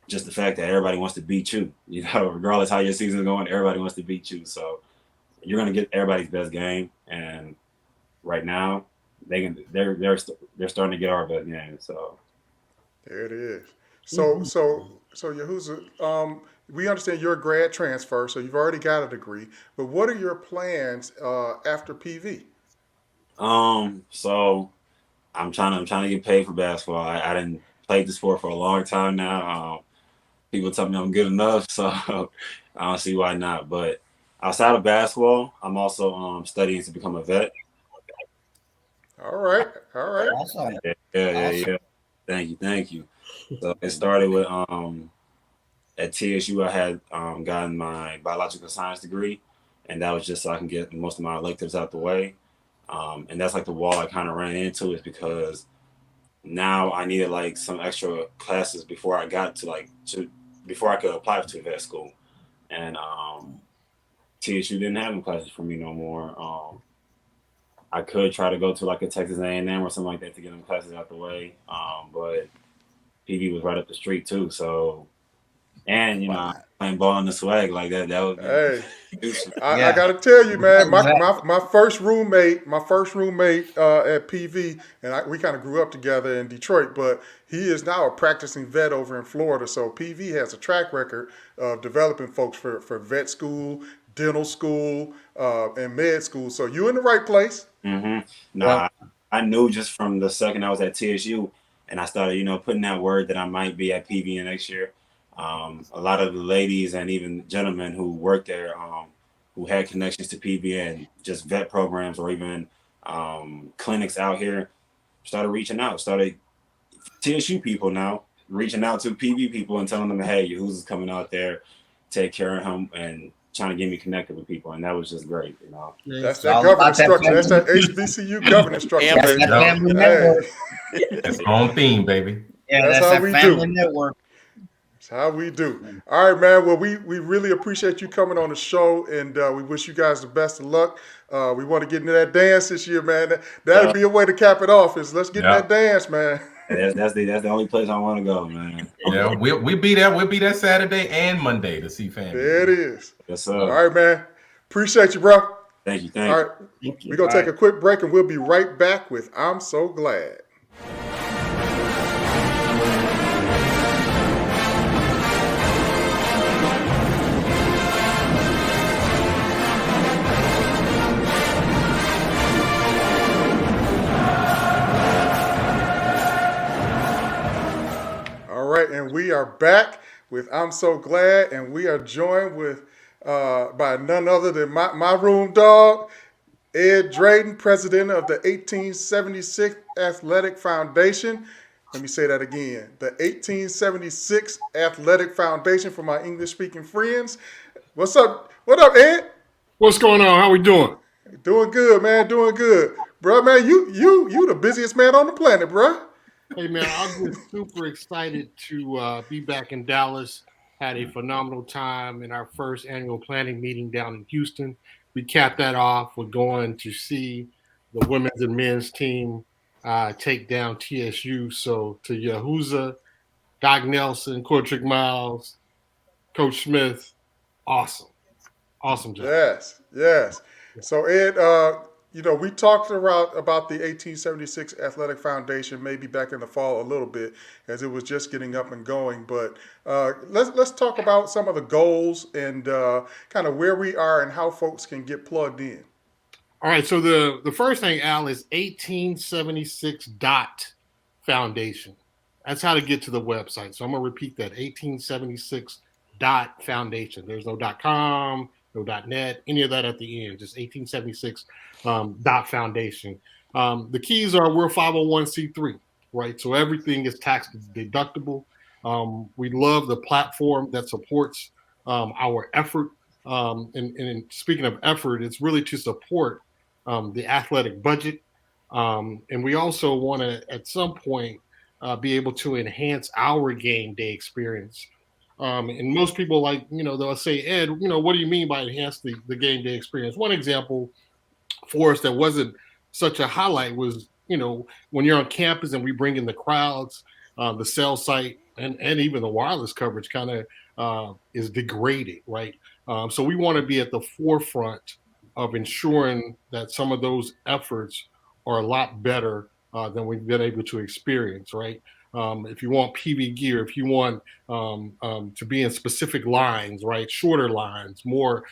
just the fact that everybody wants to beat you. You know, regardless how your season is going, everybody wants to beat you. So you're gonna get everybody's best game, and right now they're starting to get our best game. So there it is. So Yahuza, we understand you're a grad transfer, so you've already got a degree. But what are your plans after PV? So I'm trying to get paid for basketball. I didn't play the sport for a long time now. People tell me I'm good enough, so I don't see why not. But outside of basketball, I'm also studying to become a vet. All right. Awesome. Yeah. Thank you. So it started with at TSU. I had gotten my biological science degree, and that was just so I can get most of my electives out the way. And that's like the wall I kind of ran into, is because now I needed like some extra classes before I got to before I could apply to vet school, and TSU didn't have any classes for me no more. I could try to go to like a Texas A&M or something like that to get them classes out the way, but PV was right up the street too. So, and you know, playing ball in the SWAC like that would be. Hey, I got to tell you, man, my first roommate at PV, and we kind of grew up together in Detroit, but he is now a practicing vet over in Florida. So PV has a track record of developing folks for vet school, dental school, and med school. So you're in the right place. Nah, I knew just from the second I was at TSU, and I started, putting that word that I might be at PV next year. A lot of the ladies and even gentlemen who worked there, who had connections to PV and just vet programs or even clinics out here, started reaching out. Started TSU people now reaching out to PV people and telling them, hey, Yahuza's coming out there, take care of him, and trying to get me connected with people, and that was just great, That's that governance structure. That's that HBCU governance structure. That's that family network. That's on theme, baby. Yeah, that's how we do. Network. That's how we do. All right, man. Well, we really appreciate you coming on the show, and we wish you guys the best of luck. We want to get into that dance this year, man. That'd be a way to cap it off. Is let's get in that dance, man. That's the only place I want to go, man. Yeah, we'll be there. We'll be there Saturday and Monday to see family. There it is. Yes, sir. All right, man. Appreciate you, bro. Thank you. All right. We're going to take a quick break, and we'll be right back with I'm So Glad. And we are back with I'm So Glad, and we are joined with by none other than my room dog, Ed Drayden, president of the 1876 Athletic Foundation. Let me say that again. The 1876 Athletic Foundation for my English-speaking friends. What's up? What up, Ed? What's going on? How we doing? Doing good, man. Doing good. Bro, man, you the busiest man on the planet, bro. Hey, man, I'm just super excited to be back in Dallas. Had a phenomenal time in our first annual planning meeting down in Houston. We capped that off. We're going to see the women's and men's team take down TSU. So to Yahuza, Doc Nelson, Cortrick Miles, Coach Smith, awesome job. Yes. So Ed, we talked about the 1876 Athletic Foundation maybe back in the fall a little bit as it was just getting up and going. But let's talk about some of the goals and kind of where we are and how folks can get plugged in. All right. So the first thing, Al, is 1876 Foundation. That's how to get to the website. So I'm going to repeat that, 1876 Foundation. There's no .com, no .net, any of that at the end, just 1876 Foundation. The keys are we're 501c3, right? So everything is tax deductible. We love the platform that supports our effort. And speaking of effort, it's really to support the athletic budget. And we also want to, at some point, be able to enhance our game day experience. And most people they'll say, Ed, what do you mean by enhance the game day experience? One example for us that wasn't such a highlight was, when you're on campus and we bring in the crowds, the cell site and even the wireless coverage kind of is degraded, right? So we want to be at the forefront of ensuring that some of those efforts are a lot better than we've been able to experience, right? If you want PV gear, if you want to be in specific lines, right? Shorter lines, more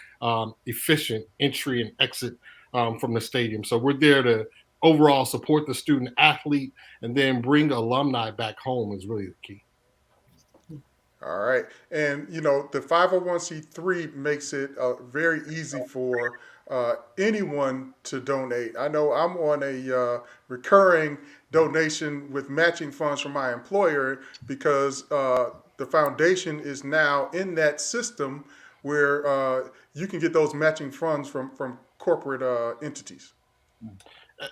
efficient entry and exit from the stadium. So we're there to overall support the student athlete and then bring alumni back home is really the key. All right. And, you know, the 501c3 makes it very easy for anyone to donate. I know I'm on a recurring donation with matching funds from my employer because the foundation is now in that system where you can get those matching funds from corporate entities.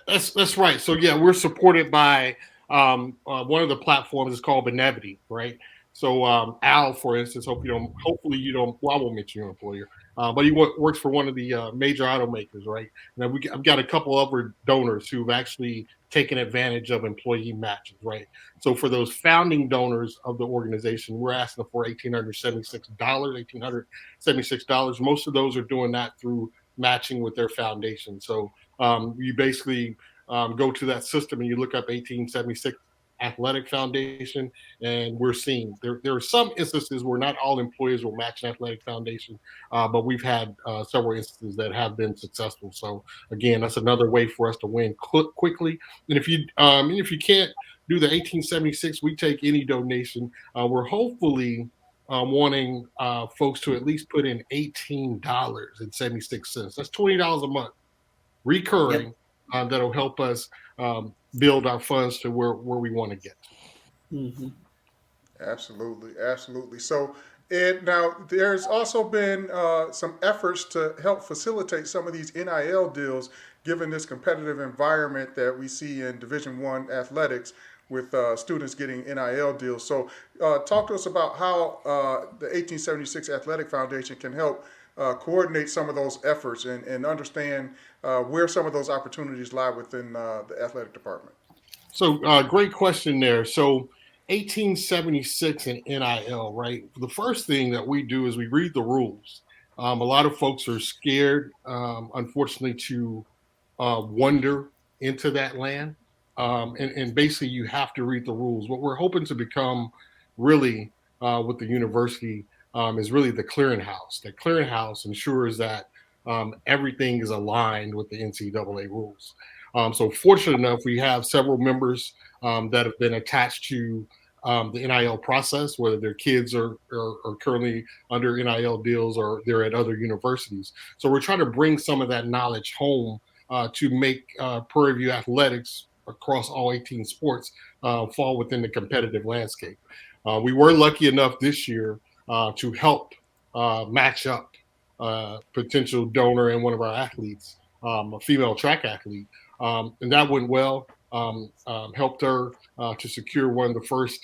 That's right. So, yeah, we're supported by one of the platforms is called Benevity, right? So Al, for instance, hopefully you don't, well, I won't mention your employer, but he works for one of the major automakers, right? Now I've got a couple other donors who've actually taken advantage of employee matches, right? So for those founding donors of the organization, we're asking for $1,876. Most of those are doing that through matching with their foundation. So you basically go to that system and you look up 1876 Athletic Foundation, and we're seeing there are some instances where not all employers will match an athletic foundation, but we've had several instances that have been successful. So again, that's another way for us to win quickly. And if you can't do the 1876, we take any donation. We're hopefully wanting folks to at least put in $18.76. That's $20 a month recurring. Yep. That'll help us build our funds to where we want to get. Mm-hmm. Absolutely. So, Ed, now there's also been some efforts to help facilitate some of these NIL deals, given this competitive environment that we see in Division I athletics with students getting NIL deals. So, talk to us about how the 1876 Athletic Foundation can help coordinate some of those efforts and understand where some of those opportunities lie within the athletic department. So great question there. So 1876 and NIL, right? The first thing that we do is we read the rules. A lot of folks are scared, unfortunately, to wander into that land. And basically you have to read the rules. What we're hoping to become really with the university is really the clearinghouse. The clearinghouse ensures that everything is aligned with the NCAA rules. So fortunate enough, we have several members that have been attached to the NIL process, whether their kids are currently under NIL deals or they're at other universities. So we're trying to bring some of that knowledge home to make Prairie View athletics across all 18 sports fall within the competitive landscape. We were lucky enough this year to help match up potential donor and one of our athletes, a female track athlete. And that went well, helped her to secure one of the first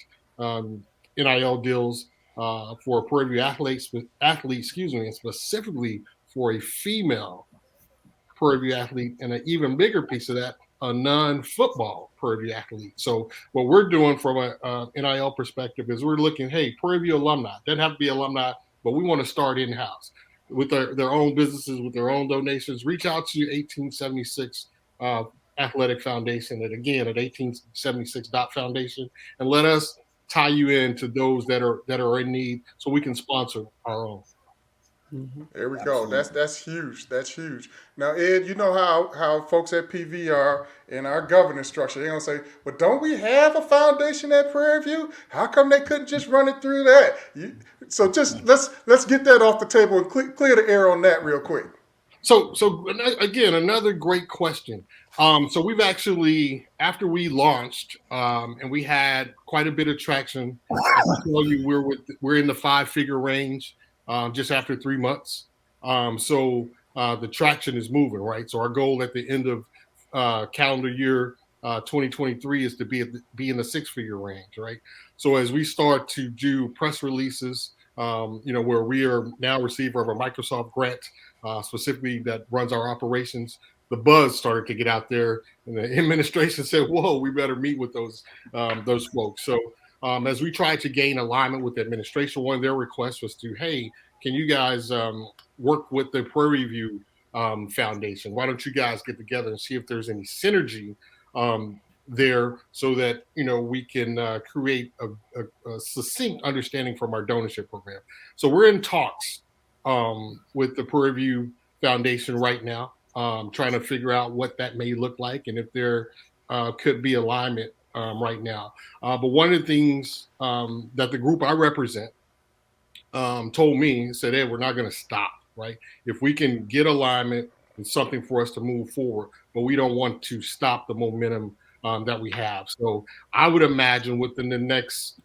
NIL deals for Prairie View athlete, and specifically for a female Prairie View athlete, and an even bigger piece of that, a non-football Prairie View athlete. So what we're doing from a NIL perspective is we're looking, hey, Prairie View alumni, doesn't have to be alumni, but we want to start in-house with their own businesses, with their own donations. Reach out to 1876 Athletic Foundation, and again at 1876.foundation, and let us tie you in to those that are in need, so we can sponsor our own. Mm-hmm. There we go. That's huge. That's huge. Now, Ed, you know how folks at PV are in our governance structure. They're gonna say, "Well, don't we have a foundation at Prairie View? How come they couldn't just run it through that?" So just let's get that off the table and clear the air on that real quick. So again, another great question. So we've actually, after we launched, and we had quite a bit of traction. I can tell you we're in the 5-figure range. Just after 3 months. So the traction is moving, right? So our goal at the end of calendar year 2023 is to be in the 6-figure range, right? So as we start to do press releases, where we are now receiver of a Microsoft grant, specifically that runs our operations, the buzz started to get out there, and the administration said, "Whoa, we better meet with those folks." So as we tried to gain alignment with the administration, one of their requests was to, hey, can you guys work with the Prairie View Foundation? Why don't you guys get together and see if there's any synergy there, so that we can create a succinct understanding from our donorship program. So we're in talks with the Prairie View Foundation right now, trying to figure out what that may look like and if there could be alignment right now. But one of the things that the group I represent told me, said, Ed, we're not going to stop, right? If we can get alignment, it's something for us to move forward, but we don't want to stop the momentum that we have. So I would imagine within the next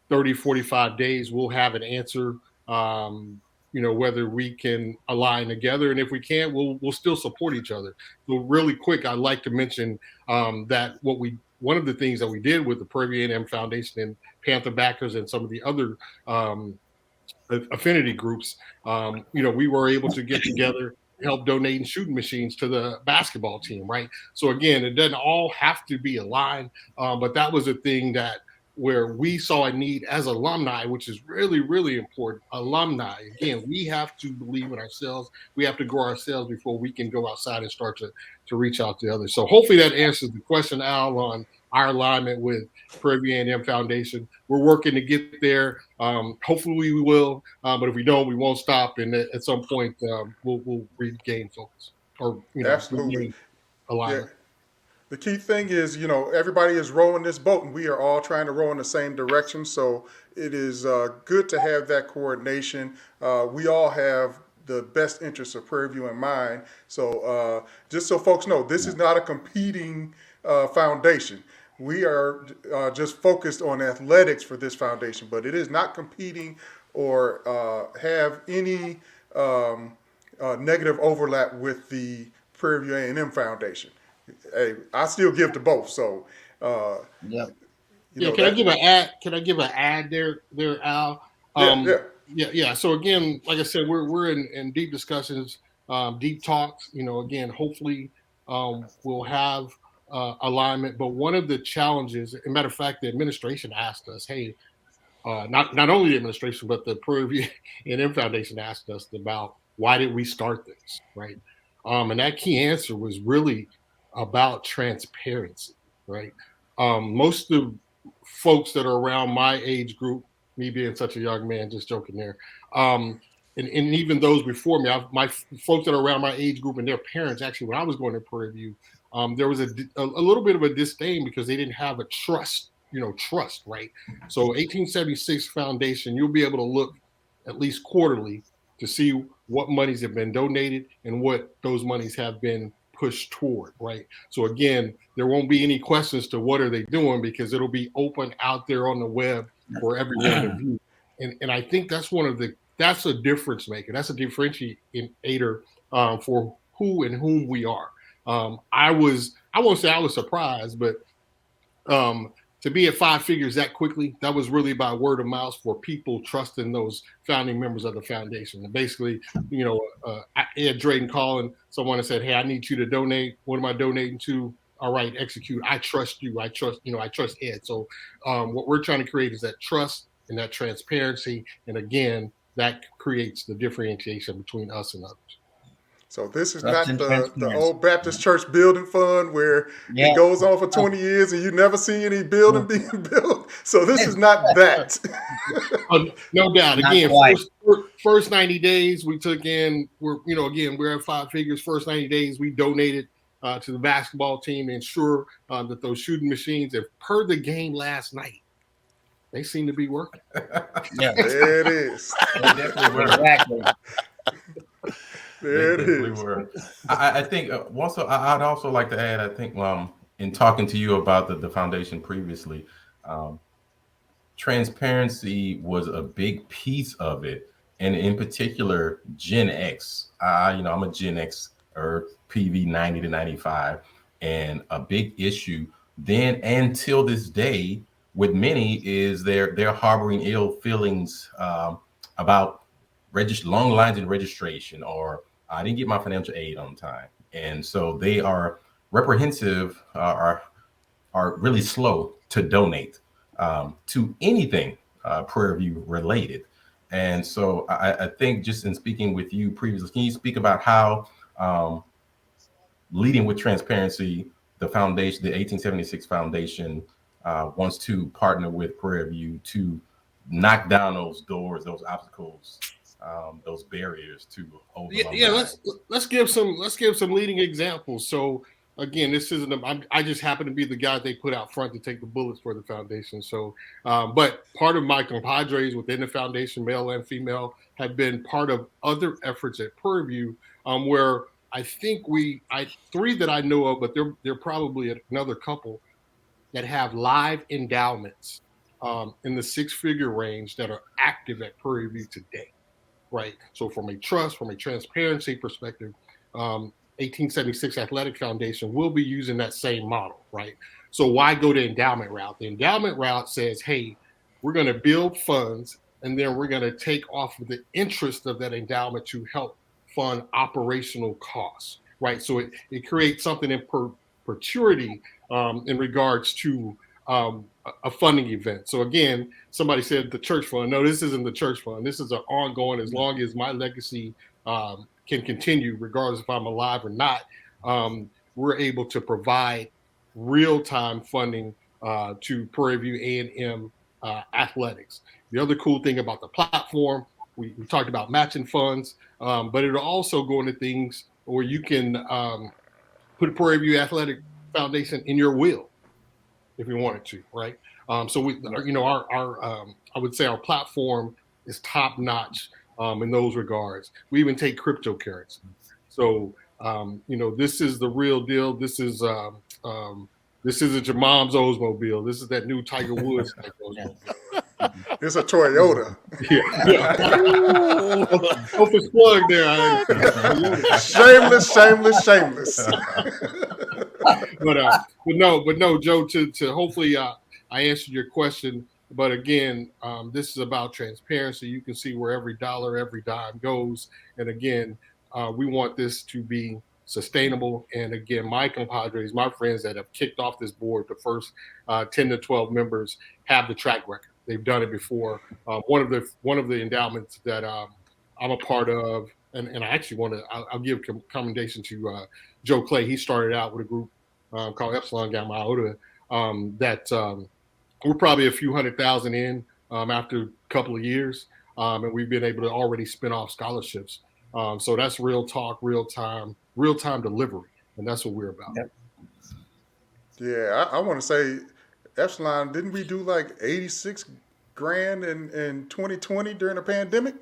30, 45 days, we'll have an answer, whether we can align together. And if we can't, we'll still support each other. So really quick, I'd like to mention that one of the things that we did with the Prairie A&M Foundation and Panther backers and some of the other affinity groups, we were able to get together, help donating shooting machines to the basketball team, right? So again, it doesn't all have to be aligned, but that was a thing where we saw a need as alumni, which is really, really important. Alumni, again, we have to believe in ourselves. We have to grow ourselves before we can go outside and start to reach out to others. So hopefully that answers the question, Al, on our alignment with Prairie A&M Foundation. We're working to get there. Hopefully we will, but if we don't, we won't stop. And at some point, we'll regain focus or absolutely alignment. Yeah. The key thing is, everybody is rowing this boat, and we are all trying to row in the same direction. So it is good to have that coordination. We all have the best interests of Prairie View in mind. So just so folks know, this is not a competing foundation. We are just focused on athletics for this foundation, but it is not competing or have any negative overlap with the Prairie View A&M Foundation. Hey, I still give to both. So, can I give an ad there, Al? Yeah. So again, like I said, we're in deep discussions, deep talks. Again, hopefully we'll have alignment. But one of the challenges, as a matter of fact, the administration asked us, hey, not only the administration, but the Prairie View A&M Foundation asked us about why did we start this, right? And that key answer was really about transparency, right? Most of folks that are around my age group, me being such a young man, just joking there, and even those before me, my folks that are around my age group and their parents, actually, when I was going to Prairie View, there was a little bit of a disdain because they didn't have a trust, right? So 1876 Foundation, you'll be able to look at least quarterly to see what monies have been donated and what those monies have been pushed toward, right? So again, there won't be any questions to what are they doing because it'll be open out there on the web for everyone to view. And I think that's that's a difference maker. That's a differentiator for who and whom we are. I won't say I was surprised, but to be at 5 figures that quickly, that was really by word of mouth for people trusting those founding members of the foundation. And basically, Ed Drayden calling someone and said, hey, I need you to donate. What am I donating to? All right, execute. I trust you. I trust Ed. So what we're trying to create is that trust and that transparency. And again, that creates the differentiation between us and others. So this is not the old Baptist church building fund where it goes on for 20 years and you never see any building being built. So this is not that. No doubt. Again, first 90 days we took in, we're at 5 figures. First 90 days we donated to the basketball team to ensure that those shooting machines, if per the game last night, they seem to be working. Yeah, there it is. Exactly. There it is. I think also I'd also like to add, I think in talking to you about the foundation previously, transparency was a big piece of it. And in particular, Gen X. I'm a Gen X or PV 90 to 95. And a big issue then and till this day with many is they're harboring ill feelings about long lines in registration, or I didn't get my financial aid on time. And so they are reprehensive, are really slow to donate. to anything Prairie View related. And so I think just in speaking with you previously, can you speak about how leading with transparency, the foundation, the 1876 Foundation wants to partner with Prairie View to knock down those doors, those obstacles, those barriers to hold let's give some leading examples. So again, this isn't I just happen to be the guy they put out front to take the bullets for the foundation. So but part of my compadres within the foundation, male and female, have been part of other efforts at Prairie View where I think three that I know of, but there probably another couple that have live endowments in the six-figure range that are active at Prairie View today, right? So from a trust, from a transparency perspective, 1876 Athletic Foundation will be using that same model, right? So why go the endowment route? The endowment route says, hey, we're going to build funds, and then we're going to take off of the interest of that endowment to help fund operational costs, right? So it creates something in perpetuity in regards to a funding event. So again, somebody said the church fund. No, this isn't the church fund. This is an ongoing, as long as my legacy can continue, regardless if I'm alive or not, we're able to provide real-time funding to Prairie View A&M athletics. The other cool thing about the platform, we talked about matching funds, but it'll also go into things where you can put Prairie View Athletic Foundation in your will if you wanted to, right? So we, our I would say our platform is top notch in those regards. We even take cryptocurrency. So this is the real deal. This isn't your mom's Oldsmobile. This is that new Tiger Woods type Oldsmobile. It's a Toyota. Yeah. Open plug there. Shameless. But no, Joe. To hopefully I answered your question. But again, this is about transparency. You can see where every dollar, every dime goes. And again, we want this to be sustainable. And again, my compadres, my friends that have kicked off this board, the first 10 to 12 members have the track record. They've done it before. One of the endowments that I'm a part of, and I actually I'll give commendation to Joe Clay. He started out with a group called Epsilon Gamma Iota that we're probably a few $100,000 in after a couple of years, and we've been able to already spin off scholarships. So that's real talk, real time delivery, and that's what we're about. Yep. Yeah, I want to say, Epsilon, didn't we do like 86 grand in 2020 during the pandemic?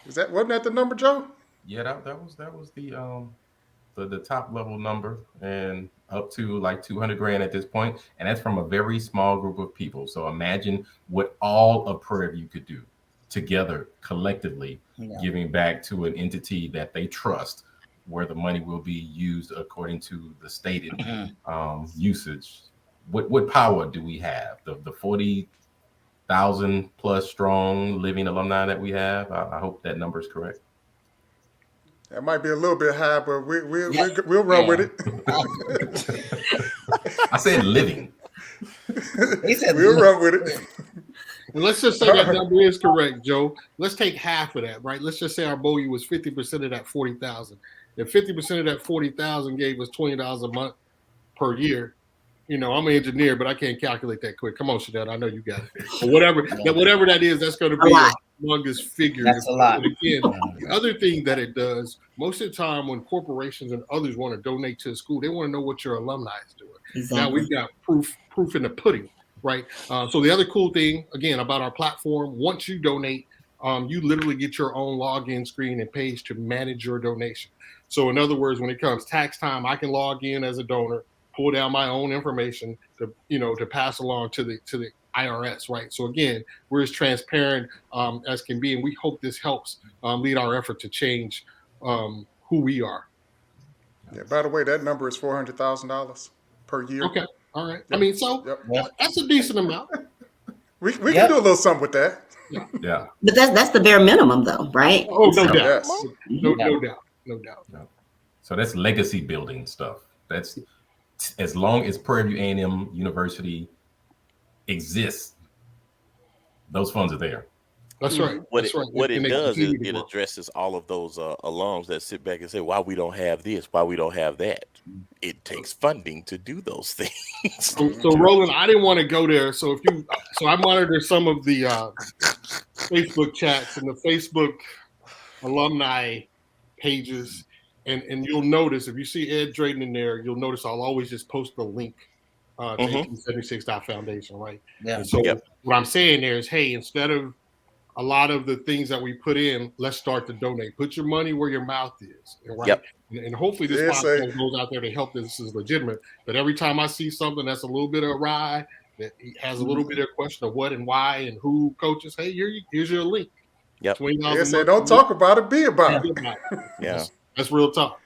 Wasn't that the number, Joe? Yeah, that was the top level number, and up to like 200 grand at this point, and that's from a very small group of people. So imagine what all of Prairie View could do together, collectively, giving back to an entity that they trust, where the money will be used according to the stated usage. What power do we have? The 40,000 plus strong living alumni that we have. I hope that number is correct. That might be a little bit high, but we'll run with it. I said living. We'll run with it. Well, let's just say that number is correct, Joe. Let's take half of that, right? Let's just say our bogey was 50% of that 40,000. If 50% of that 40,000 gave us $20 a month per year, I'm an engineer, but I can't calculate that quick. Come on, Chanel, I know you got it. But whatever that is, that's going to be a humongous figure. That's a lot. But again, the other thing that it does, most of the time when corporations and others want to donate to a school, they want to know what your alumni is doing. Exactly. Now we've got proof in the pudding, right? So the other cool thing, again, about our platform, once you donate, you literally get your own login screen and page to manage your donation. So in other words, when it comes tax time, I can log in as a donor, pull down my own information to pass along to the IRS, right? So again, we're as transparent as can be, and we hope this helps lead our effort to change who we are. Yeah. By the way, that number is $400,000 per year. Okay. All right. Yep. I mean, so that's a decent amount. We can do a little something with that. Yeah. But that's the bare minimum, though, right? Oh, no doubt. Yes. No doubt. So that's legacy building stuff. That's as long as Prairie View A&M University exists, those funds are there. That's right. What That's it, right. what And it they does is continue to it grow. addresses all of those alums that sit back and say, why we don't have this, why we don't have that. It takes funding to do those things. So Roland, I didn't want to go there. So I monitor some of the Facebook chats and the Facebook alumni pages, and you'll notice if you see Ed Drayden in there, you'll notice I'll always just post the link to 1876.foundation, right? Yeah. And so what I'm saying there is, hey, instead of a lot of the things that we put in, let's start to donate. Put your money where your mouth is, right? And hopefully this podcast goes out there to help. This is legitimate. But every time I see something that's a little bit awry, that has a little bit of question of what and why and who coaches, hey, here's your link. Yep. They say don't talk about it, be about it. Yeah. That's real talk.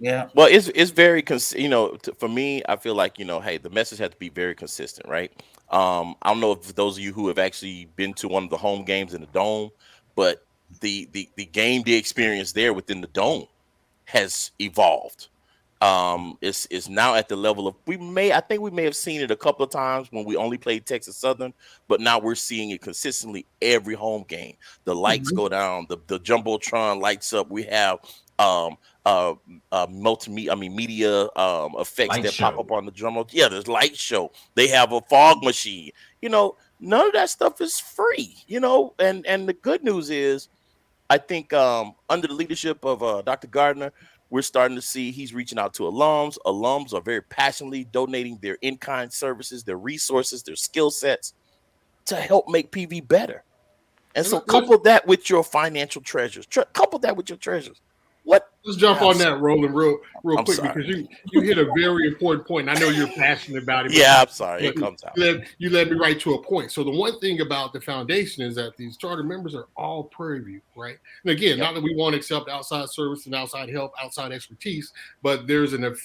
Yeah. Well, it's very for me, I feel like, hey, the message has to be very consistent, right? I don't know if those of you who have actually been to one of the home games in the Dome, but the game day experience there within the Dome has evolved. It's now at the level of I think we may have seen it a couple of times when we only played Texas Southern, but now we're seeing it consistently every home game. The lights go down, the Jumbotron lights up. We have media effects Light that show. pop up on the drum. Yeah, there's light show. They have a fog machine. None of that stuff is free. And the good news is, I think under the leadership of Dr. Gardner, we're starting to see he's reaching out to alums. Alums are very passionately donating their in-kind services, their resources, their skill sets to help make PV better. And so couple that with your financial treasures. Couple that with your treasures. Let's jump on that, Roland, real quick, sorry. because you hit a very important point. And I know you're passionate about it. Yeah, I'm sorry. It comes out. You led me right to a point. So the one thing about the foundation is that these charter members are all Prairie View, right? And again, not that we want to accept outside service and outside help, outside expertise, but there's an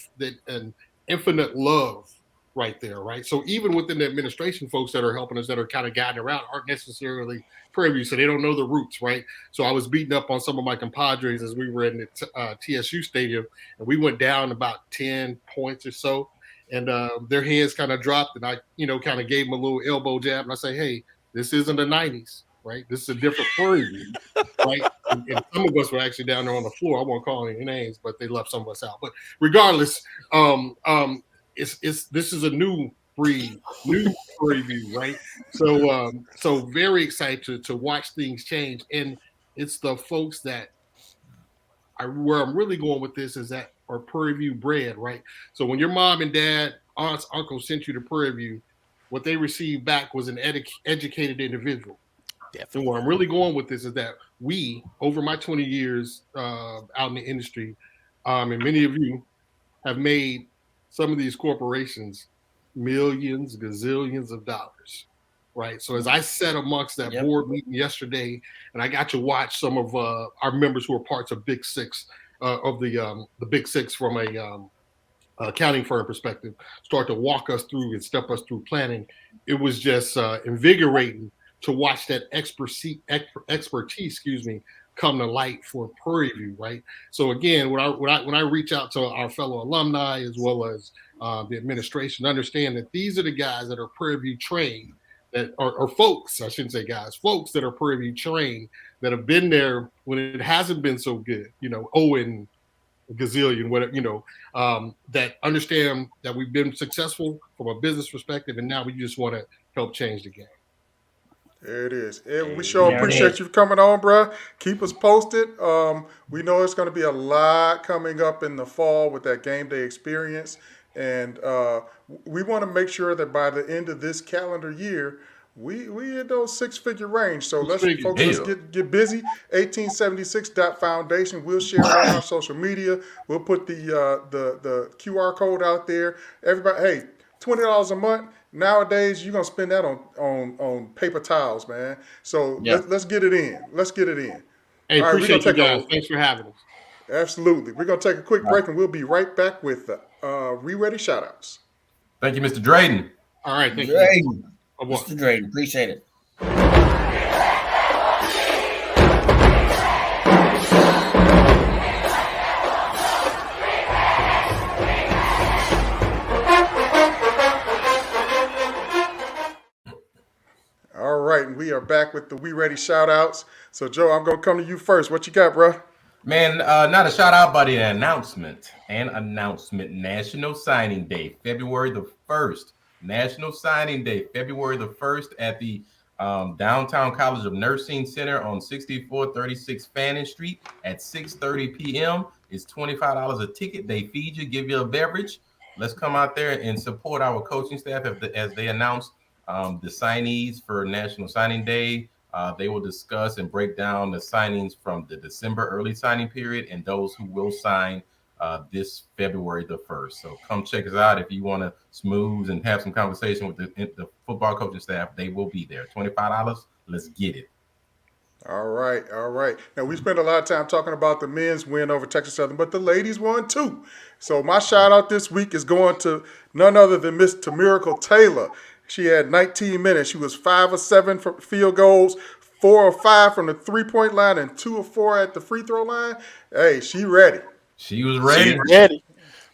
infinite love right there, right? So even within the administration, folks that are helping us, that are kind of guiding around, aren't necessarily Prairie View, so they don't know the roots, right? So I was beating up on some of my compadres as we were in the TSU stadium, and we went down about 10 points or so, and their heads kind of dropped, and I, kind of gave them a little elbow jab, and I say, hey, this isn't the 90s, right? This is a different Prairie View, right? And some of us were actually down there on the floor. I won't call any names, but they left some of us out. But regardless, this is a new breed, new Prairie View, right? So very excited to watch things change, and it's the folks that where I'm really going with this is that are Prairie View bred, right? So when your mom and dad, aunts, uncles sent you to Prairie View, what they received back was an educated individual. Definitely. And where I'm really going with this is that we, over my 20 years out in the industry, and many of you have made some of these corporations millions, gazillions of dollars, right? So as I sat amongst that board meeting yesterday, and I got to watch some of our members who are parts of Big Six, of the Big Six from a accounting firm perspective, start to walk us through and step us through planning. It was just invigorating to watch that expertise, come to light for Prairie View, right? So again, when I reach out to our fellow alumni as well as the administration, understand that these are the guys that are Prairie View trained, that are folks, I shouldn't say guys, folks that are Prairie View trained, that have been there when it hasn't been so good, Owen, gazillion, whatever, that understand that we've been successful from a business perspective, and now we just want to help change the game. There it is. Ed, we sure appreciate you coming on, bro. Keep us posted. We know it's going to be a lot coming up in the fall with that game day experience. And we want to make sure that by the end of this calendar year, we in those 6-figure range. So let's get busy. 1876.foundation. We'll share it on our social media. We'll put the QR code out there. Everybody, hey, $20 a month. Nowadays, you're gonna spend that on paper towels, man. So let's get it in. Let's get it in. Hey, all right, appreciate you guys. Thanks for having us. Absolutely. We're gonna take a quick break, and we'll be right back with Re-Ready shoutouts. Thank you, Mr. Drayden. All right, thank you. Mr. Drayden, appreciate it. All right, right, and we are back with the We Ready shout-outs. So, Joe, I'm going to come to you first. What you got, bro? Man, not a shout-out, but an announcement. National Signing Day, February the 1st. National Signing Day, February the 1st at the Downtown College of Nursing Center on 6436 Fannin Street at 6:30 p.m. It's $25 a ticket. They feed you, give you a beverage. Let's come out there and support our coaching staff as they announce the signees for National Signing Day. They will discuss and break down the signings from the December early signing period and those who will sign this February the 1st. So come check us out if you want to smooth and have some conversation with the football coaching staff. They will be there. $25. Let's get it. All right. Now, we spent a lot of time talking about the men's win over Texas Southern, but the ladies won too. So my shout-out this week is going to none other than Miss Tamirical Taylor. She had 19 minutes. She was 5 of 7 from field goals, 4 of 5 from the three-point line, and 2 of 4 at the free throw line. Hey, she ready. She was ready.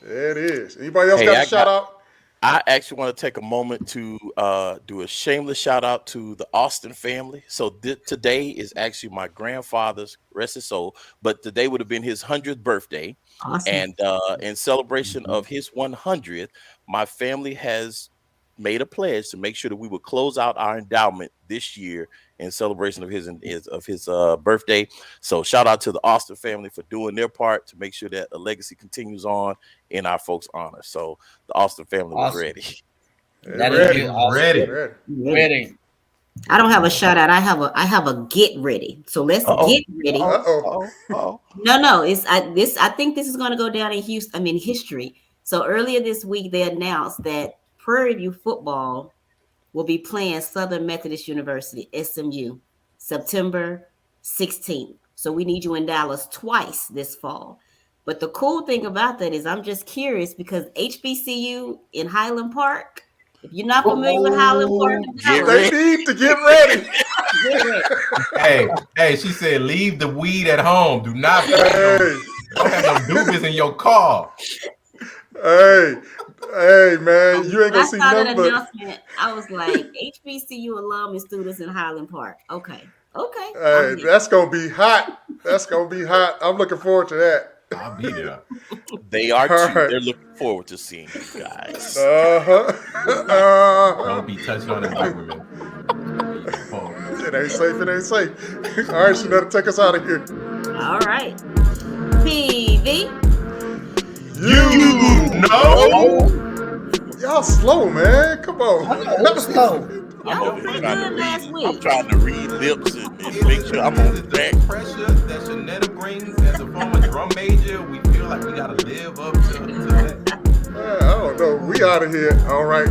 There it is. Anybody else got a shout-out? I actually want to take a moment to do a shameless shout out to the Austin family. So today is actually my grandfather's, rest his soul, but today would have been his 100th birthday. Awesome. And in celebration of his 100th, my family has made a pledge to make sure that we would close out our endowment this year in celebration of his birthday. So shout out to the Austin family for doing their part to make sure that a legacy continues on in our folks' honor. So the Austin family was ready. That is awesome. Ready. I don't have a shout out. I have a get ready. So let's get ready. No, I think this is going to go down in Houston. History. So earlier this week they announced that Prairie View football will be playing Southern Methodist University, SMU, September 16th. So we need you in Dallas twice this fall. But the cool thing about that is I'm just curious because HBCU in Highland Park, if you're not familiar with Highland Park, they need to get ready. Hey, she said, leave the weed at home. Do not don't have no doobies in your car. Hey, man, you ain't gonna see nothing but. Announcement, I was like, HBCU alum and students in Highland Park. Okay. Hey, that's gonna be hot. I'm looking forward to that. I'll be there. They are too. Right. They're looking forward to seeing you guys. Don't be touching on the microphone. It ain't safe. All right, she better take us out of here. All right. PV. You know. Y'all slow, man. Come on. I'm slow. I'm trying to read lips and make sure I'm on track. Pressure that Shanetta brings as a former drum major, we feel like we gotta live up to that. I don't know. We out of here. All right.